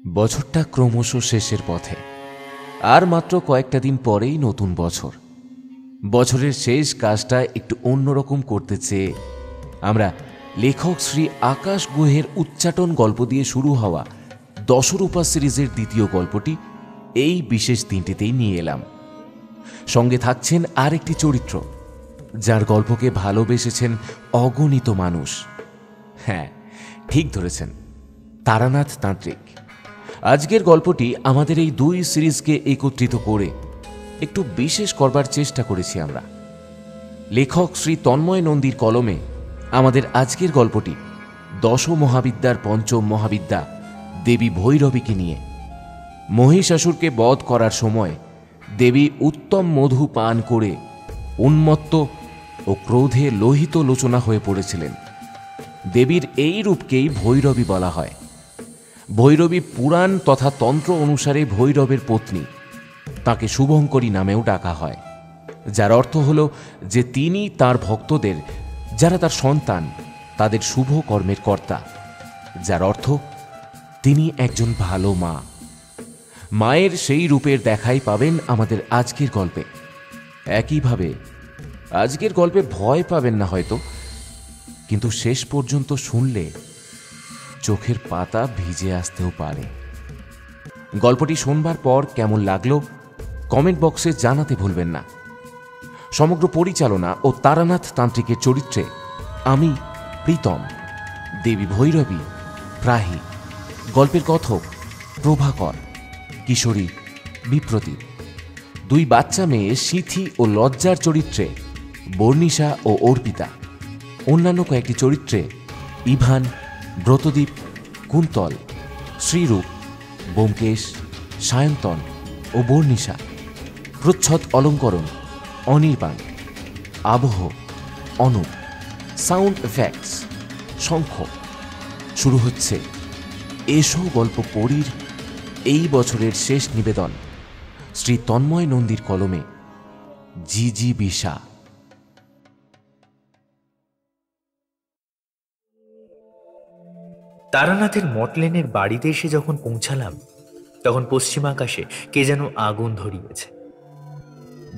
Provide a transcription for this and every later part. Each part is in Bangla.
বছরটা ক্রমশ শেষের পথে। আর মাত্র কয়েকটা দিন পরেই নতুন বছর। বছরের শেষ কাজটা একটু অন্যরকম করতে চেয়ে আমরা লেখক শ্রী আকাশ গুহের উচ্চাটন গল্প দিয়ে শুরু হওয়া দশরূপা সিরিজের দ্বিতীয় গল্পটি এই বিশেষ দিনটিতেই নিয়ে এলাম। সঙ্গে থাকছেন আর একটি চরিত্র যার গল্পকে ভালোবেসেছেন অগণিত মানুষ। হ্যাঁ, ঠিক ধরেছেন, তারানাথ তান্ত্রিক। আজকের গল্পটি আমাদের এই দুই সিরিজকে একত্রিত করে একটু বিশেষ করবার চেষ্টা করেছি আমরা। লেখক শ্রী তন্ময় নন্দীর কলমে আমাদের আজকের গল্পটি দশ মহাবিদ্যার পঞ্চম মহাবিদ্যা দেবী ভৈরবীকে নিয়ে। মহিষাসুরকে বধ করার সময় দেবী উত্তম মধু পান করে উন্মত্ত ও ক্রোধে লোহিত লোচনা হয়ে পড়েছিলেন। দেবীর এই রূপকেই ভৈরবী বলা হয়। ভৈরবী পুরাণ তথা তন্ত্র অনুসারে ভৈরবের পত্নী। তাকে শুভঙ্করী নামেও ডাকা হয়, যার অর্থ হল যে তিনি তার ভক্তদের, যারা তার সন্তান, তাদের শুভ কর্মের কর্তা। যার অর্থ তিনি একজন ভালো মা। মায়ের সেই রূপের দেখাই পাবেন আমাদের আজকের গল্পে। একইভাবে আজকের গল্পে ভয় পাবেন না হয়তো, কিন্তু শেষ পর্যন্ত শুনলে চোখের পাতা ভিজে আসতেও পারে। গল্পটি শোনবার পর কেমন লাগলো কমেন্ট বক্সে জানাতে ভুলবেন না। সমগ্র পরিচালনা ও তারানাথ তান্ত্রিকের চরিত্রে আমি প্রীতম, দেবী ভৈরবী প্রাহী, গল্পের কথক প্রভাকর, কিশোরী বিপ্রদীপ, দুই বাচ্চা মেয়ে সিথি ও লজ্জার চরিত্রে বর্ণিশা ও অর্পিতা, অন্যান্য কয়েকটি চরিত্রে ইভান, ব্রতদীপ, কুন্তল, শ্রীরূপ, ব্যোমকেশ, সায়ন্তন ও বর্ণিশা, প্রচ্ছদ অলঙ্করণ অনির্বাণ, আবহ অনুপ, সাউন্ড এফেক্টস শঙ্খ। শুরু হচ্ছে এসো গল্প পড়ির এই বছরের শেষ নিবেদন শ্রী তন্ময় নন্দীর কলমে জি বিশা। তারানাথের মটলেনের বাড়িতে এসে যখন পৌঁছালাম, তখন পশ্চিম আকাশে কে যেন আগুন ধরিয়েছে।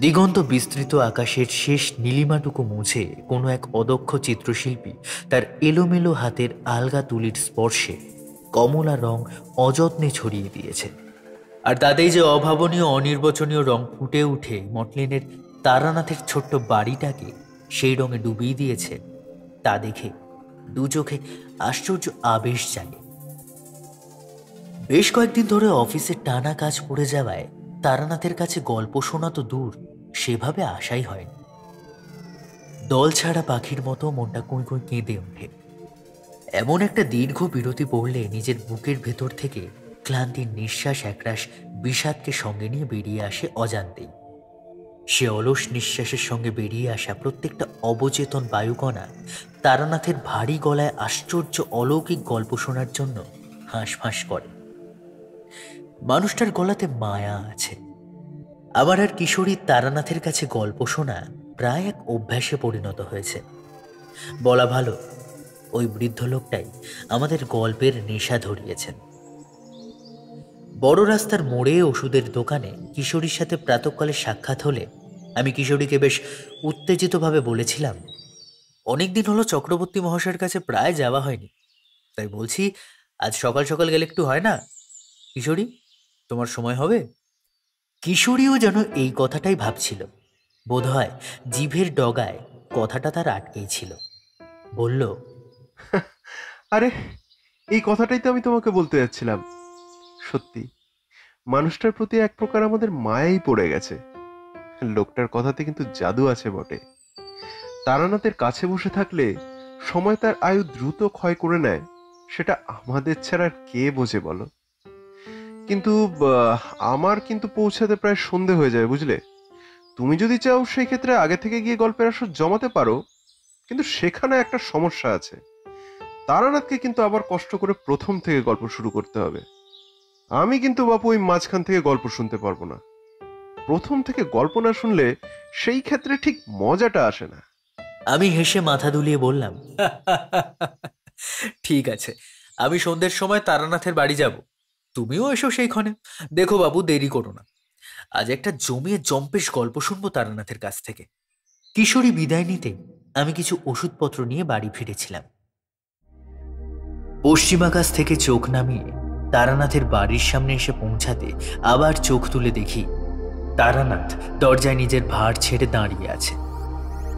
দিগন্ত বিস্তৃত আকাশের শেষ নীলিমাটুকু মুছে কোনো এক অদক্ষ চিত্রশিল্পী তার এলোমেলো হাতের আলগা তুলির স্পর্শে কমলা রং অযত্নে ছড়িয়ে দিয়েছে। আর তাতেই যে অভাবনীয় অনির্বচনীয় রং ফুটে উঠে মটলেনের তারানাথের ছোট্ট বাড়িটাকে সেই রঙে ডুবিয়ে দিয়েছে, তা দেখে দু চোখে আশ্চর্য আবেশ জাগে। বেশ কয়েকদিন ধরে অফিসের টানা কাজ পড়ে যাওয়ায় তারানাথের কাছে গল্প শোনা তো দূর, সেভাবে আশাই হয়নি। দল ছাড়া পাখির মতো মনটা কুঁই কুঁই কেঁদে ওঠে। এমন একটা দীর্ঘ বিরতি পড়লে নিজের বুকের ভেতর থেকে ক্লান্তির নিঃশ্বাস একরাশ বিষাদকে সঙ্গে নিয়ে বেরিয়ে আসে অজান্তেই। সে অলস নিঃশ্বাসের সঙ্গে বেরিয়ে আসা প্রত্যেকটা অবচেতন বায়ুকণা তারানাথের ভারী গলায় আশ্চর্য অলৌকিক গল্প শোনার জন্য হাঁসফাঁস করে। মানুষটার গলাতে মায়া আছে। আবার আর কিশোরী তারানাথের কাছে গল্প শোনা প্রায় এক অভ্যাসে পরিণত হয়েছে। বলা ভালো, ওই বৃদ্ধ লোকটাই আমাদের গল্পের নেশা ধরিয়েছেন। বড় রাস্তার মোড়ে ওষুধের দোকানে কিশোরীর সাথে প্রাতঃকালে সাক্ষাৎ হলে আমি কিশোরীকে বেশ উত্তেজিতভাবে বলেছিলাম, অনেকদিন হলো চক্রবর্তী মহাশয়ের কাছে প্রায় যাওয়া হয়নি, তাই বলছি আজ সকাল সকাল গেলে একটু হয় না? কিশোরী, তোমার সময় হবে? কিশোরীও যেন এই কথাটাই ভাবছিল। বোধহয় জিভের ডগায় কথাটা তার আটকেই ছিল। বলল, আরে, এই কথাটাই তো আমি তোমাকে বলতে যাচ্ছিলাম। সত্যি, মানুষটার প্রতি এক প্রকার আমাদের মায়াই পড়ে গেছে। লোকটার কথাতে কিন্তু জাদু আছে বটে। তারানাথের কাছে বসে থাকলে সময় তার আয়ু দ্রুত ক্ষয় করে নেয়, সেটা আমাদের ছাড়া আর কে বোঝে বলো? কিন্তু আমার কিন্তু পৌঁছাতে প্রায় সন্ধে হয়ে যাবে, বুঝলে? তুমি যদি চাও সেই ক্ষেত্রে আগে থেকে গিয়ে গল্পের আসর জমাতে পারো, কিন্তু সেখানে একটা সমস্যা আছে। তারানাথকে কিন্তু আবার কষ্ট করে প্রথম থেকে গল্প শুরু করতে হবে। আমি কিন্তু বাপু ওই মাঝখান থেকে গল্প শুনতে পারবো না। প্রথম থেকে গল্প না শুনলে সেই ক্ষেত্রে ঠিক মজাটা আসে না। আমি হেসে মাথা দুলিয়ে বললাম, ঠিক আছে, আমি সন্ধ্যের সময় তারানাথের বাড়ি যাব, তুমিও এসো সেইখানে। দেখো বাবু, দেরি করো না, আজ একটা জমিয়ে জম্পেশ গল্প শুনবো তারানাথের কাছ থেকে। কিশোরী বিদায় নিতে আমি কিছু ওষুধপত্র নিয়ে বাড়ি ফিরেছিলাম। পশ্চিমাকাশ থেকে চোখ নামিয়ে তারানাথের বাড়ির সামনে এসে পৌঁছাতে আবার চোখ তুলে দেখি তারানাথ দরজায় নিজের ভাঁড় ছেড়ে দাঁড়িয়ে আছে।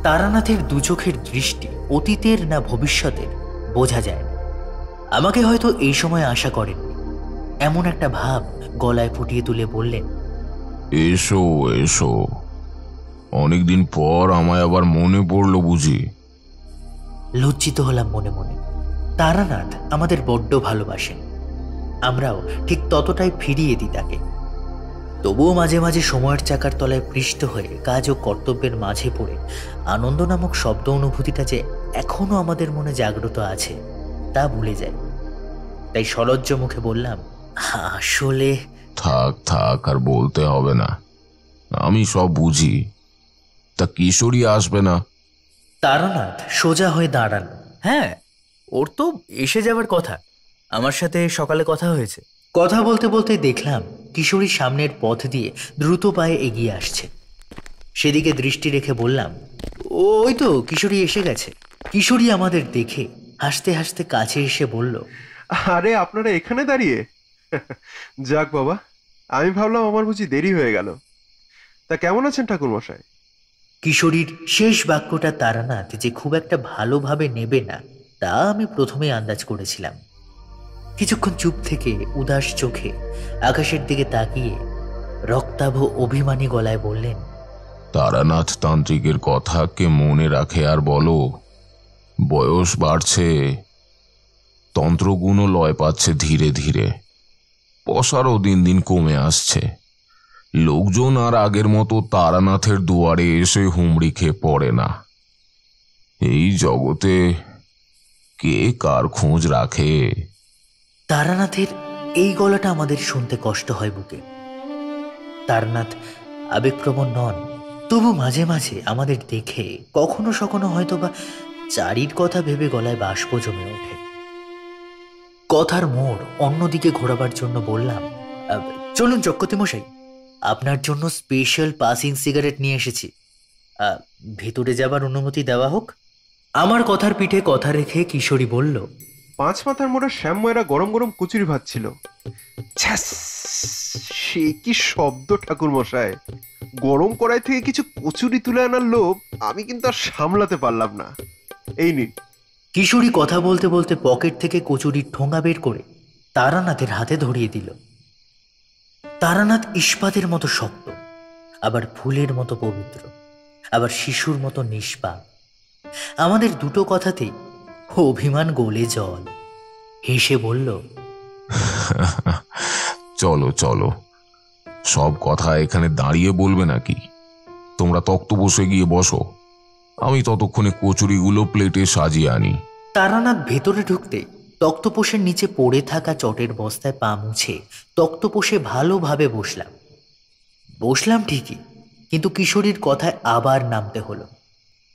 তারানাথের দু চোখের দৃষ্টি অতীতের না ভবিষ্যতের বোঝা যায় না। আমাকে হয়তো এই সময় আশা করেননি, এমন একটা ভাব গলায় ফুটিয়ে তুলে বললেন, এসো এসো, অনেকদিন পর আমায় আবার মনে পড়লো বুঝি? লজ্জিত হলাম মনে মনে। তারানাথ আমাদের বড্ড ভালোবাসেন, আমরাও ঠিক ততটাই ফিরিয়ে দিই তাকে। তবুও মাঝে মাঝে সময়ের চাকার তলায় পৃষ্ঠ হয়ে কাজ ও কর্তব্যের মাঝে পড়ে আনন্দ নামক শব্দ অনুভূতিটা যে এখনো আমাদের মনে জাগ্রত আছে তা ভুলে যাই। তাই সলজ্জ মুখে বললাম, আসলে। থাক থাক, আর বলতে হবে না, আমি সব বুঝি। তা কিশোরী আসবে না? তারানাথ সোজা হয়ে দাঁড়ালো। হ্যাঁ, ওর তো এসে যাবার কথা, আমার সাথে সকালে কথা হয়েছে। কথা বলতে বলতে দেখলাম কিশোরী সামনের পথ দিয়ে দ্রুত পায়ে এগিয়ে আসছে। সেদিকে দৃষ্টি রেখে বললাম, ওই তো কিশোরী এসে গেছে। কিশোরী আমাদের দেখে হাসতে হাসতে কাছে এসে বলল, আরে আপনারা এখানে দাঁড়িয়ে? যাক বাবা, আমি ভাবলাম আমার বুঝি দেরি হয়ে গেল। তা কেমন আছেন ঠাকুর মশাই? কিশোরীর শেষ বাক্যটা তারানাথ যে খুব একটা ভালোভাবে নেবে না তা আমি প্রথমেই আন্দাজ করেছিলাম। কিছুক্ষণ চুপ থেকে উদাস চোখে আকাশের দিকে তাকিয়ে রক্তাভ অভিমানী গলায় বললেন, তারানাথ তান্ত্রিকের কথা কে মনে রাখে আর বলো। বয়স বাড়ছে, তন্ত্রগুণও লয় পাচ্ছে ধীরে ধীরে, পসারও দিন দিন কমে আসছে। লোকজন আর আগের মতো তারানাথের দুয়ারে এসে হুমড়ি খেয়ে পড়ে না। এই জগতে কে কার খোঁজ রাখে? তারানাথের এই গলাটা আমাদের শুনতে কষ্ট হয় বুকে। তারানাথ আবেগপ্রবণ নন, তবু মাঝে মাঝে আমাদের দেখে কখনো সখনো হয়তো বা চারির কথা ভেবে গলায় বাষ্প জমে ওঠে। কথার মোড় অন্যদিকে ঘোরাবার জন্য বললাম, চলুন চক্রবর্তী মশাই, আপনার জন্য স্পেশাল পাসিং সিগারেট নিয়ে এসেছি, ভেতরে যাবার অনুমতি দেওয়া হোক। আমার কথার পিঠে কথা রেখে কিশোরী বলল, 5 মাথার মোড়া শ্যামময়রা গরম গরম কচুরি ভাত ছিল। ছ্যাস! সে কি শব্দ ঠাকুর মশাই! গরম কড়াই থেকে কিছু কচুরি তুলে আনার লোভ আমি কিন্তু আর সামলাতে পারলাম না। এই নিন। কিশোরী কথা বলতে বলতে পকেট থেকে কচুরির ঠোঙা বের করে তারানাথের হাতে ধরিয়ে দিল। তারানাথ ইস্পাতের মতো শক্ত, আবার ফুলের মতো পবিত্র, আবার শিশুর মতো নিষ্পাপ। আমাদের দুটো কথাতেই অভিমান গলে জল। হেসে বলল, চলো চলো, সব কথা এখানে দাঁড়িয়ে বলবে নাকি? তোমরা তক্ত বসে গিয়ে বসো, আমি ততক্ষণে কচুরিগুলো প্লেটে সাজিয়ে আনি। তারানাথ ভেতরে ঢুকতে তক্তপোষের নিচে পড়ে থাকা চটের বস্তায় পা মুছে তক্তপোষে ভালোভাবে বসলাম ঠিকই, কিন্তু কিশোরীর কথায় আবার নামতে হলো।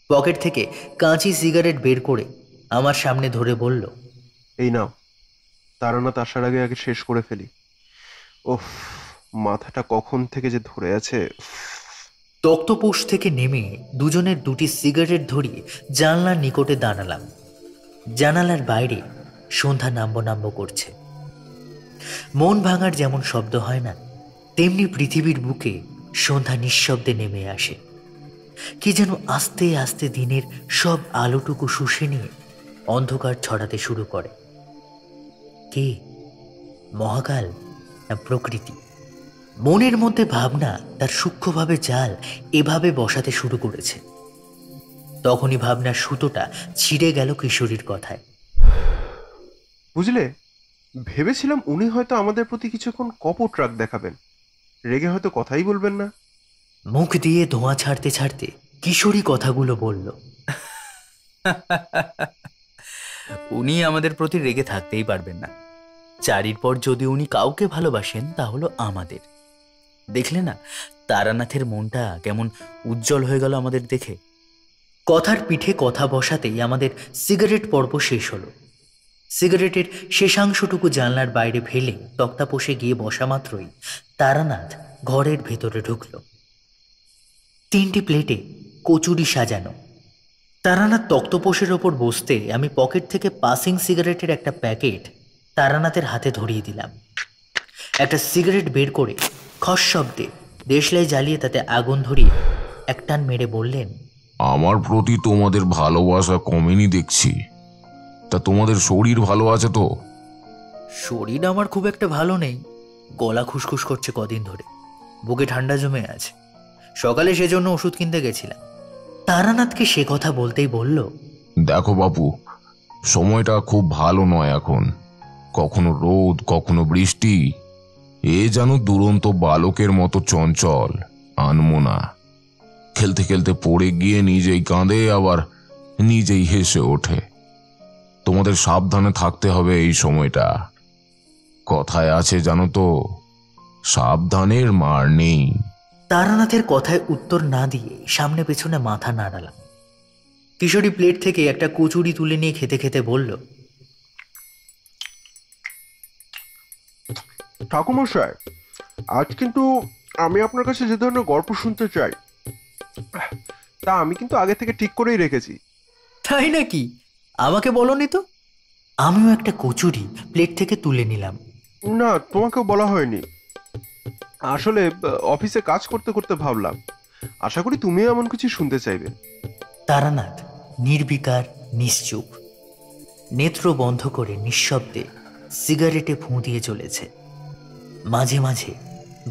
পকেট থেকে কাঁচি সিগারেট বের করে আমার সামনে ধরে বলল, এই নাও, তারানাথ আসার আগে আগে শেষ করে ফেলি। ওফ, মাথাটা কখন থেকে যে ধরে আছে। তক্তপোষ থেকে নেমে দুজনের দুটি সিগারেট ধরিয়ে জানলার নিকটে দাঁড়ালাম। জানালার বাইরে সন্ধ্যা নাম্ব করছে। মন ভাঙার যেমন শব্দ হয় না, তেমনি পৃথিবীর বুকে সন্ধ্যা নিঃশব্দে নেমে আসে। কি যেন আস্তে আস্তে দিনের সব আলোটুকু শুষে নিয়ে অন্ধকার ছড়াতে শুরু করে। কে? মহাকাল না প্রকৃতি? মনের মধ্যে ভাবনা তার সূক্ষ্মভাবে জাল এভাবে বসাতে শুরু করেছে। তখনই ভাবনার সুতোটা ছিঁড়ে গেল কিশোরীর কথায়। বুঝলে, ভেবেছিলাম উনি হয়তো আমাদের প্রতি কিছুক্ষণ কপট রাগ দেখাবেন, রেগে হয়তো কথাই বলবেন না। মুখ দিয়ে ধোঁয়া ছাড়তে ছাড়তে কিশোরী কথাগুলো বলল, উনি আমাদের প্রতি রেগে থাকতেই পারবেন না। চারির পর যদি উনি কাউকে ভালোবাসেন তা হলো আমাদের। দেখলে না তারানাথের মনটা কেমন উজ্জ্বল হয়ে গেল আমাদের দেখে। কথার পিঠে কথা বসাতেই আমাদের সিগারেট পর্ব শেষ হলো। সিগারেটের শেষাংশটুকু জানলার বাইরে ফেলে তক্তাপোষে গিয়ে বসা মাত্রই তারানাথ ঘরের ভেতরে ঢুকল। 3টি প্লেটে কচুরি সাজানো। তারানাথ তক্তপোষের ওপর বসতে আমি পকেট থেকে পাসিং সিগারেটের একটা প্যাকেট তারানাথের হাতে ধরিয়ে দিলাম। একটা সিগারেট বের করে খস শব্দে দেশলাই জ্বালিয়ে তাতে আগুন ধরিয়ে একটান মেরে বললেন, আমার প্রতি তোমাদের ভালোবাসা কমেনি দেখছি। তা তোমাদের শরীর ভালো আছে তো? শরীর আমার খুব একটা ভালো নেই, গলা খুসখুস করছে কদিন ধরে, বুকে ঠান্ডা জমে আছে, সকালে সেজন্য ওষুধ কিনতে গেছিলাম। তারানাথকে সে কথা বলতেই বলল, দেখো বাপু, সময়টা খুব ভালো নয় এখন। কখনো রোদ, কখনো বৃষ্টি। এ যেন দুরন্ত বালকের মতো চঞ্চল, আনমনা। খেলতে খেলতে পড়ে গিয়ে নিজেই কাঁদে, আবার নিজেই হেসে ওঠে। তোমাদের সাবধানে থাকতে হবে এই সময়টা। কথায় আছে জানো তো, সাবধানের মার নেই। তারানাথের কথায় উত্তর না দিয়ে সামনে পেছনে মাথা নাড়ালাম। কিশোরী প্লেট থেকে একটা কচুরি তুলে নিয়ে খেতে খেতে বলল, ঠাকুরমশাই, আজ কিন্তু আমি আপনার কাছে যে ধরনের গল্প শুনতে চাই তা আমি কিন্তু আগে থেকে ঠিক করেই রেখেছি। তাই নাকি? আমাকে বলনি তো। আমিও একটা কচুরি প্লেট থেকে তুলে নিলাম। না, তোমাকেও বলা হয়নি। আসলে অফিসে কাজ করতে করতে ভাবলাম, আশা করি তুমিও এমন কিছু শুনতে চাইবে। তারানাথ নির্বিকার, নিশ্চুপ, নেত্র বন্ধ করে নিঃশব্দে সিগারেটে ফুঁ দিয়ে চলেছে। মাঝে মাঝে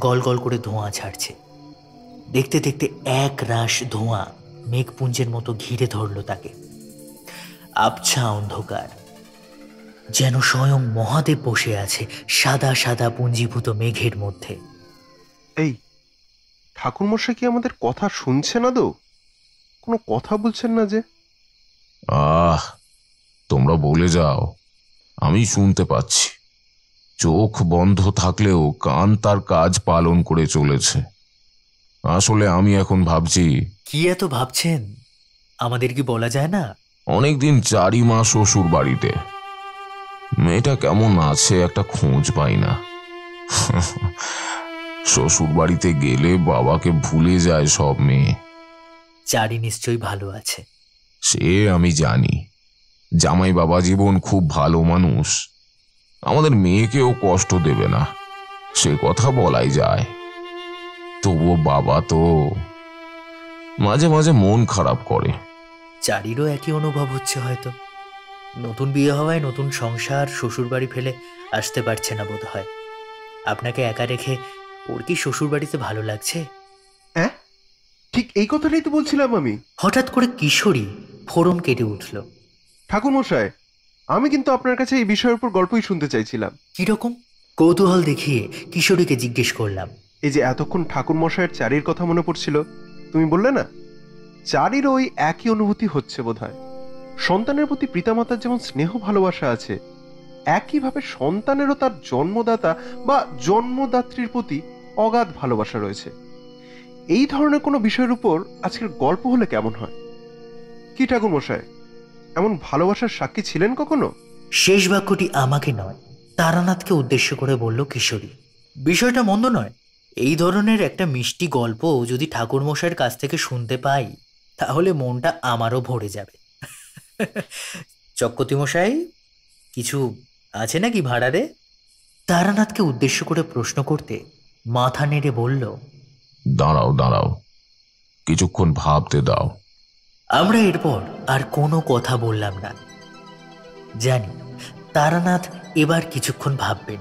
গল গল করে ধোঁয়া ছাড়ছে। দেখতে দেখতে এক রাশ ধোঁয়া মেঘপুঞ্জের মতো ঘিরে ধরল তাকে। আবছা অন্ধকার, যেন স্বয়ং মহাদেব বসে আছে সাদা সাদা পুঞ্জীভূত মেঘের মধ্যে। এই ঠাকুরমশাই কি আমাদের কথা শুনছে না? তো কোনো কথা বলছেন না যে? তোমরা বলে যাও, আমি শুনতে পাচ্ছি। চোখ বন্ধ থাকলেও কান তার কাজ পালন করে চলেছে। আসলে আমি এখন ভাবছি। কি এত ভাবছেন? আমাদের কি বলা যায় না? অনেকদিন 4 মাস শ্বশুর বাড়িতে। মেয়েটা কেমন আছে একটা খোঁজ পাই না। শ্বশুর বাড়িতে গেলে বাবাকে ভুলে যায় সব মেয়ে। চারি নিশ্চয়ই ভালো আছে। সে আমি জানি। জামাই বাবা জীবন খুব ভালো মানুষ, আমাদের মেয়েকেও কষ্ট দেবে না, সে কথা বলাই যায়। তবুও বাবা তো মাঝে মাঝে মন খারাপ করে। চারিরও একই অনুভব হচ্ছে হয়তো। নতুন বিয়ে হওয়ায় নতুন সংসার, শ্বশুর বাড়ি ফেলে আসতে পারছে না বোধ হয়। আপনাকে একা রেখে ওর কি শ্বশুর বাড়িতে ভালো লাগছে? হ্যাঁ, ঠিক এই কথাটাই তো বলছিলাম আমি। হঠাৎ করে কিশোরী ফোড়ন কেটে উঠল। ঠাকুরমশাই, আমি কিন্তু আপনার কাছে এই বিষয়ের উপর গল্পই শুনতে চাইছিলাম। কিরকম? কৌতূহল দেখিয়ে কিশোরীকে জিজ্ঞেস করলাম। এই যে এতক্ষণ ঠাকুরমশাইয়ের চারির কথা মনে পড়ছিল, তুমি বললে না, চারির ওই একই অনুভূতি হচ্ছে বোধহয়। সন্তানের প্রতি পিতামাতার যেমন স্নেহ ভালোবাসা আছে, একইভাবে সন্তানেরও তার জন্মদাতা বা জন্মদাত্রীর প্রতি অগাধ ভালোবাসা রয়েছে। এই ধরনের কোনো বিষয়ের উপর আজকের গল্প হলে কেমন হয়? কি ঠাকুরমশাই, এমন ভালোবাসার সাক্ষী ছিলেন কখনো? শেষ বাক্যটি আমাকে নয়, তারানাথকে উদ্দেশ্য করে বলল কিশোরী। বিষয়টা মন্দ নয়। এই ধরনের একটা মিষ্টি গল্প যদি ঠাকুরমশাইয়ের কাছ থেকে শুনতে পাই, তাহলে মনটা আমারও ভরে যাবে। চক্রবর্তী মশাই, কিছু আছে নাকি ভাড়ারে? তারানাথকে উদ্দেশ্য করে প্রশ্ন করতে মাথা নেড়ে বলল, দাঁড়াও দাঁড়াও, কিছুক্ষণ ভাবতে দাও। আমরা এরপর আর কোনো কথা বললাম না। জানি তারানাথ এবার কিছুক্ষণ ভাববেন।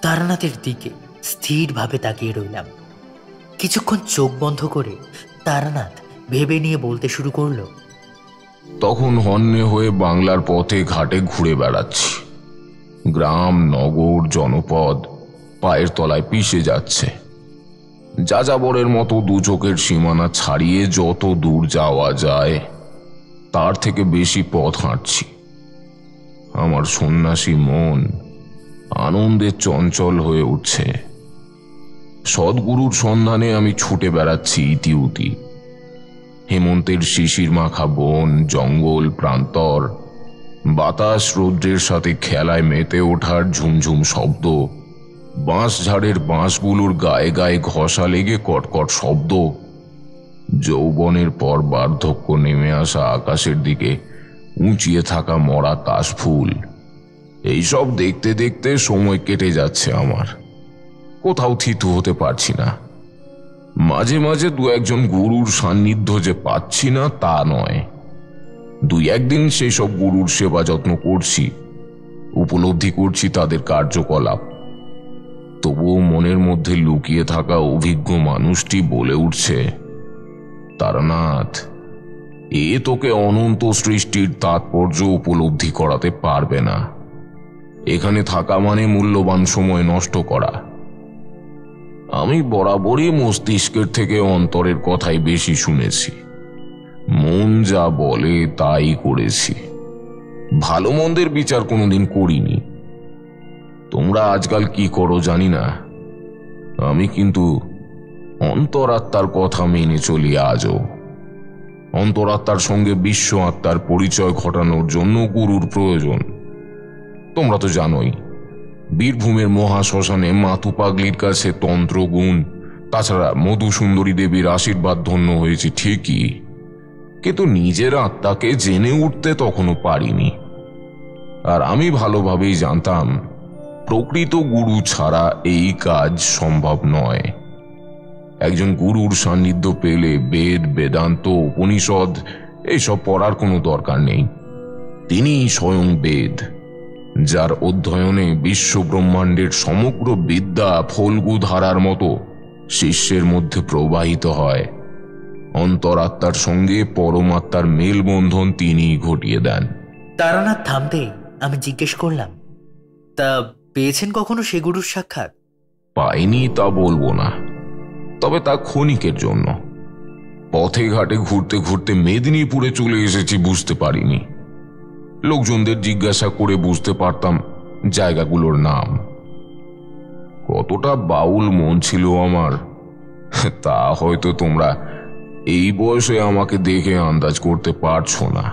তারানাথের দিকে স্থিরভাবে তাকিয়ে রইলাম। কিছুক্ষণ চোখ বন্ধ করে তারানাথ ভেবে নিয়ে বলতে শুরু করলো, তখন হন্যে হয়ে বাংলার পথে ঘাটে ঘুরে বেড়াচ্ছি। গ্রাম, নগর, জনপদ পায়ের তলায় পিষে যাচ্ছে। যাযাবরের মতো দু চোখের সীমানা ছাড়িয়ে যত দূর যাওয়া যায় তার থেকে বেশি পথ হাঁটছি। আমার সন্ন্যাসী মন আনন্দে চঞ্চল হয়ে উঠছে। সদ্গুরুর সন্ধানে আমি ছুটে বেড়াচ্ছি ইতিউতি। হেমন্তের শিশির মাখা বন, জঙ্গল, প্রান্তর বাতাস রৌদ্রের সাথে খেলায় মেতে ওঠার ঝুমঝুম শব্দ, বাঁশঝাড়ের বাঁশগুলোর গায়ে গায়ে ঘষা লেগে কটকট শব্দ, যৌবনের পর বার্ধক্য নেমে আসা আকাশের দিকে উঁচিয়ে থাকা মরা কাশফুল, এইসব দেখতে দেখতে সময় কেটে যাচ্ছে আমার। কোথাও থিতু হতে পারছি না। মাঝে মাঝে দু একজন গুরুর সান্নিধ্য যে পাচ্ছি না তা নয়, দুই একদিন সেই সব গুরুর সেবা যত্ন করছি, উপলব্ধি করছি তাদের কার্যকলাপ। তবুও মনের মধ্যে লুকিয়ে থাকা অভিজ্ঞ মানুষটি বলে উঠছে, তারানাথ, এ তোকে অনন্ত সৃষ্টির তাৎপর্য উপলব্ধি করাতে পারবে না। এখানে থাকা মানে মূল্যবান সময় নষ্ট করা। আমি বরাবরই মস্তিষ্কের থেকে অন্তরের কথাই বেশি শুনেছি, মন যা বলে তাই করেছি, ভালো মন্দের বিচার কোনোদিন করিনি। তোমরা আজকাল কি করো জানি না, আমি কিন্তু অন্তরাত্মার কথা মেনে চলি আজও। অন্তরাত্মার সঙ্গে বিশ্ব আত্মার পরিচয় ঘটানোর জন্য গুরুর প্রয়োজন। তোমরা তো জানোই, বীরভূমের মহাশ্মশানে মাতু পাগলির কাছে তন্ত্রগুণ, তাছাড়া মধুসুন্দরী দেবীর আশীর্বাদ ধন্য হয়েছে ঠিকই, কিন্তু নিজের আত্মাকে জেনে উঠতে তখনও পারিনি। আর আমি ভালোভাবেই জানতাম, প্রকৃত গুরু ছাড়া এই কাজ সম্ভব নয়। একজন গুরুর সান্নিধ্য পেলে বেদ, বেদান্ত, উপনিষদ এইসব পড়ার কোনো দরকার নেই। তিনি স্বয়ং বেদ, যার অধ্যয়নে বিশ্ব ব্রহ্মাণ্ডের সমগ্র বিদ্যা ফল্গু ধারার মতো শিষ্যের মধ্যে প্রবাহিত হয়। অন্তরাত্মার সঙ্গে পরমাত্মার মেলবন্ধন তিনিই ঘটিয়ে দেন। তারানাথ থামতেই আমি জিজ্ঞেস করলাম, তা পেয়েছেন কখনো সে গুরুর সাক্ষাৎ? পাইনি তা বলবো না, তবে তা ক্ষণিকের জন্য। পথে ঘাটে ঘুরতে ঘুরতে মেদিনীপুরে চলে এসেছি বুঝতে পারিনি। লোকজনদের জিজ্ঞাসা করে বুঝতে পারতাম জায়গাগুলোর নাম। কতটা বাউল মন ছিল আমার, তা হয়তো তোমরা এই বয়সে আমাকে দেখে আন্দাজ করতে পারছো না,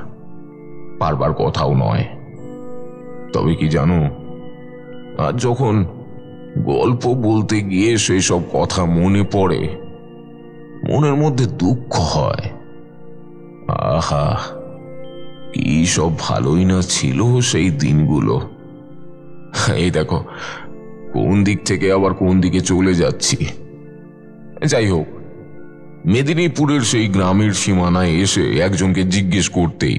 পারবার কথাও নয়। তবে কি জানো, আজ যখন গল্প বলতে গিয়ে সেই সব কথা মনে পড়ে, মনের মধ্যে দুঃখ হয়। আহা, কি সব ভালোই না ছিল সেই দিনগুলো। এই দেখো কোন দিক থেকে আবার কোন দিকে চলে যাচ্ছি। যাই হোক, মেদিনীপুরের সেই গ্রামের সীমানায় এসে একজনকে জিজ্ঞেস করতেই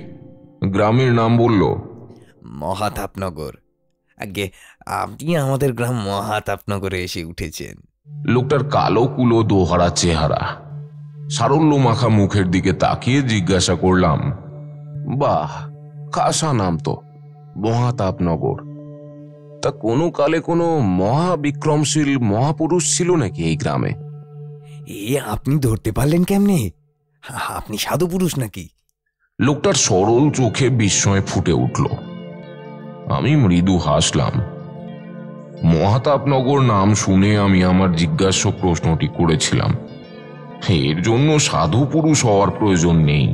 গ্রামের নাম বলল মহাতাপনগর। আগে আপনি আমাদের গ্রাম মহাতাপনগরে এসে উঠেছেন। লোকটার কালো কুলো দোহারা চেহারা, সারল্য মাখা মুখের দিকে তাকিয়ে জিজ্ঞাসা করলাম, বাহ, খাসা নাম তো, মহাতাপনগর। তা কোনো কালে কোনো মহাবিক্রমশীল মহাপুরুষ ছিল নাকি এই গ্রামে? এ আপনি ধরতে পারলেন কেমনে? আপনি সাধু পুরুষ নাকি? লোকটার সরল চোখে বিস্ময় ফুটে উঠল। আমি মৃদু হাসলাম। মহাতাপনগর নাম শুনে আমি আমার জিজ্ঞাস্য প্রশ্নটি করেছিলাম। এর জন্য সাধু পুরুষ হওয়ার প্রয়োজন নেই।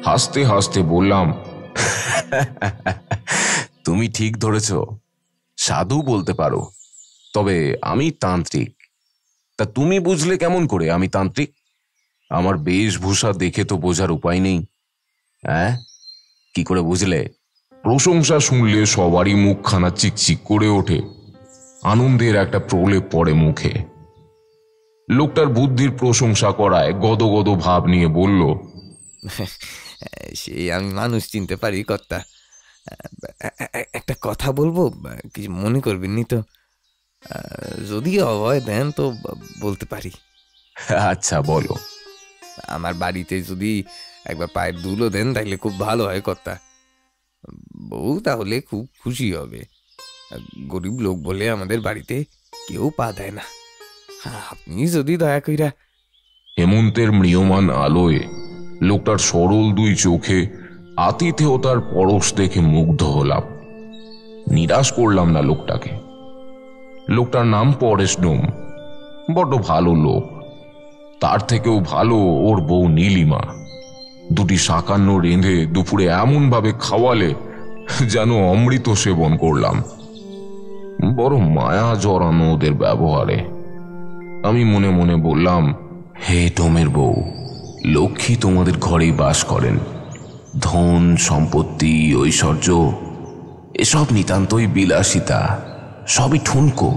হাসতে হাসতে বললাম, তুমি ঠিক ধরেছ, সাধু বলতে পারো, তবে আমি তান্ত্রিক। তা তুমি বুঝলে কেমন করে আমি তান্ত্রিক? আমার বেশভূষা দেখে তো বোঝার উপায় নেই। হ্যাঁ, কি করে বুঝলে? প্রশংসা শুনলে সবারই মুখখানা চিকচিক করে ওঠে, আনন্দের একটা প্রলেপ পড়ে মুখে। লোকটার বুদ্ধির প্রশংসা করায় গদগদ ভাব নিয়ে বলল, সে আমি মানুষ চিনতে পারি কর্তা। একটা কথা বলবো, কিছু মনে করবেন নি তো? যদি অভয় দেন তো বলতে পারি। আচ্ছা বলো। আমার বাড়িতে যদি একবার পায়ের ধুলো দেন তাইলে খুব ভালো হয় কর্তা। বউ তাহলে খুব খুশি হবে। গরিব লোক বলে আমাদের বাড়িতে কেউ পা দেয় না। আপনি যদি দয়া কইরা। হেমন্তের ম্রিয়মান আলোয় লোকটার সরল দুই চোখে আতিথেয়তার পরশ দেখে মুগ্ধ হলাম। নিরাশ করলাম না লোকটাকে। লোকটার নাম পরেশ ডোম, বড্ড ভালো লোক। তার থেকেও ভালো ওর বউ নীলিমা। দুটি শাকান্ন রেঁধে দুপুরে এমন ভাবে খাওয়ালে যেন অমৃত সেবন করলাম। বড় মায়া জড়ানো ওদের ব্যবহারে। আমি মনে মনে বললাম, হে ডোমের বউ, লক্ষ্মী তোমাদের ঘরেই বাস করেন। ধন সম্পত্তি ঐশ্বর্য এসব নিতান্তই বিলাসিতা, সবই ঠুনকো।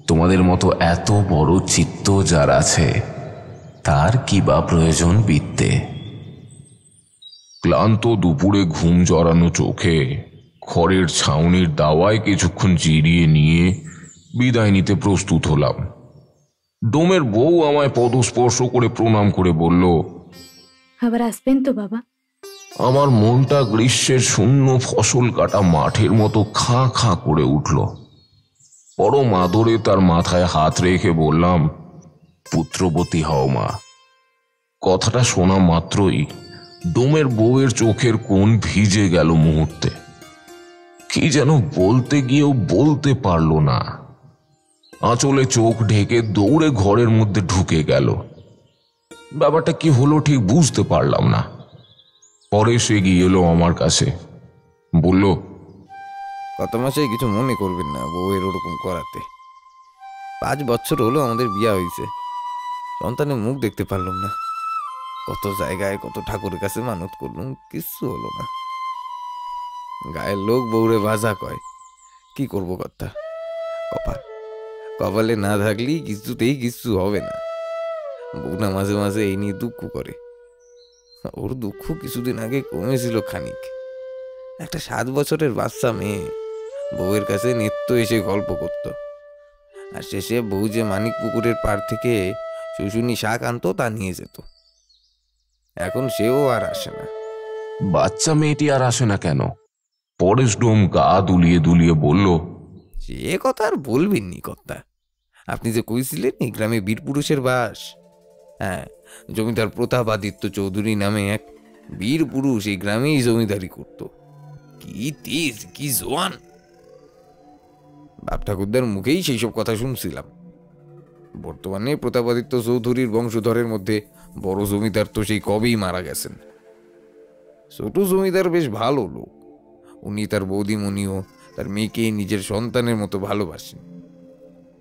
তোমাদের মতো এত বড় চিত্ত যার আছে, তার কি বা প্রয়োজন বিত্তে? ক্লান্ত দুপুরে ঘুম জড়ানো চোখে খড়ের ছাউনির দাওয়ায় কিছুক্ষণ জিরিয়ে নিয়ে বিদায় নিতে প্রস্তুত হলাম। ডোমের বউ আমায় পদস্পর্শ করে প্রণাম করে বলল, আবার আসবেন তো বাবা? আমার মনটা গ্রীষ্মের শূন্য ফসল কাটা মাঠের মতো খাঁ খাঁ করে উঠল। পরম আদরে তার মাথায় হাত রেখে বললাম, পুত্রবতী হও মা। কথাটা শোনা মাত্রই ডোমের বউয়ের চোখের কোণ ভিজে গেল মুহূর্তে। কি যেন বলতে গিয়েও বলতে পারল না। আঁচলে চোখ ঢেকে দৌড়ে ঘরের মধ্যে ঢুকে গেল। ব্যাপারটা কি হলো ঠিক বুঝতে পারলাম না। পরে সে গিয়ে এলো আমার কাছে, বলল, কত মাসে কিছু মনে করবেন না বউয়ের ওরকম করাতে। 5 বছর হলো আমাদের বিয়া হয়েছে, সন্তানের মুখ দেখতে পারলাম না। কত জায়গায় কত ঠাকুরের কাছে মানত করলাম, কিচ্ছু হলো না। গায়ের লোক বউরে বাজা কয়, কি করবো কথা? কপালে না থাকলেই কিছুতেই কিছু হবে না। বউটা মাঝে মাঝে এই নিয়ে দুঃখ করে। ওর দুঃখ কিছুদিন আগে কমেছিল খানিক। একটা 7 বছরের বাচ্চা মেয়ে বউয়ের কাছে নিত্য এসে গল্প করত, আর শেষে বউ যে মানিক পুকুরের পাড় থেকে শুশুনি শাক আনতো তা নিয়ে যেত। এখন সেও আর আসে না। বাচ্চা মেয়েটি আর আসে না কেন? পরেশ ডোম গা দুলিয়ে দুলিয়ে বলল, সে কথা আর বলবেন নি কর্তা। আপনি যে কইছিলেন এই গ্রামে বীর পুরুষের বাস, হ্যাঁ, জমিদার প্রতাপাদিত্য চৌধুরী নামে এক বীর পুরুষ এই গ্রামেই জমিদারি করত। কি তেজ, কি জোয়ান! বাপ ঠাকুরদার মুখেই সেই সব কথা শুনছিলাম। বর্তমানে প্রতাপাদিত্য চৌধুরীর বংশধরের মধ্যে বড় জমিদার তো সেই কবেই মারা গেছেন। ছোট জমিদার বেশ ভালো লোক। উনি তার বৌদিমণিও তার মেয়েকে নিজের সন্তানের মতো ভালোবাসেন।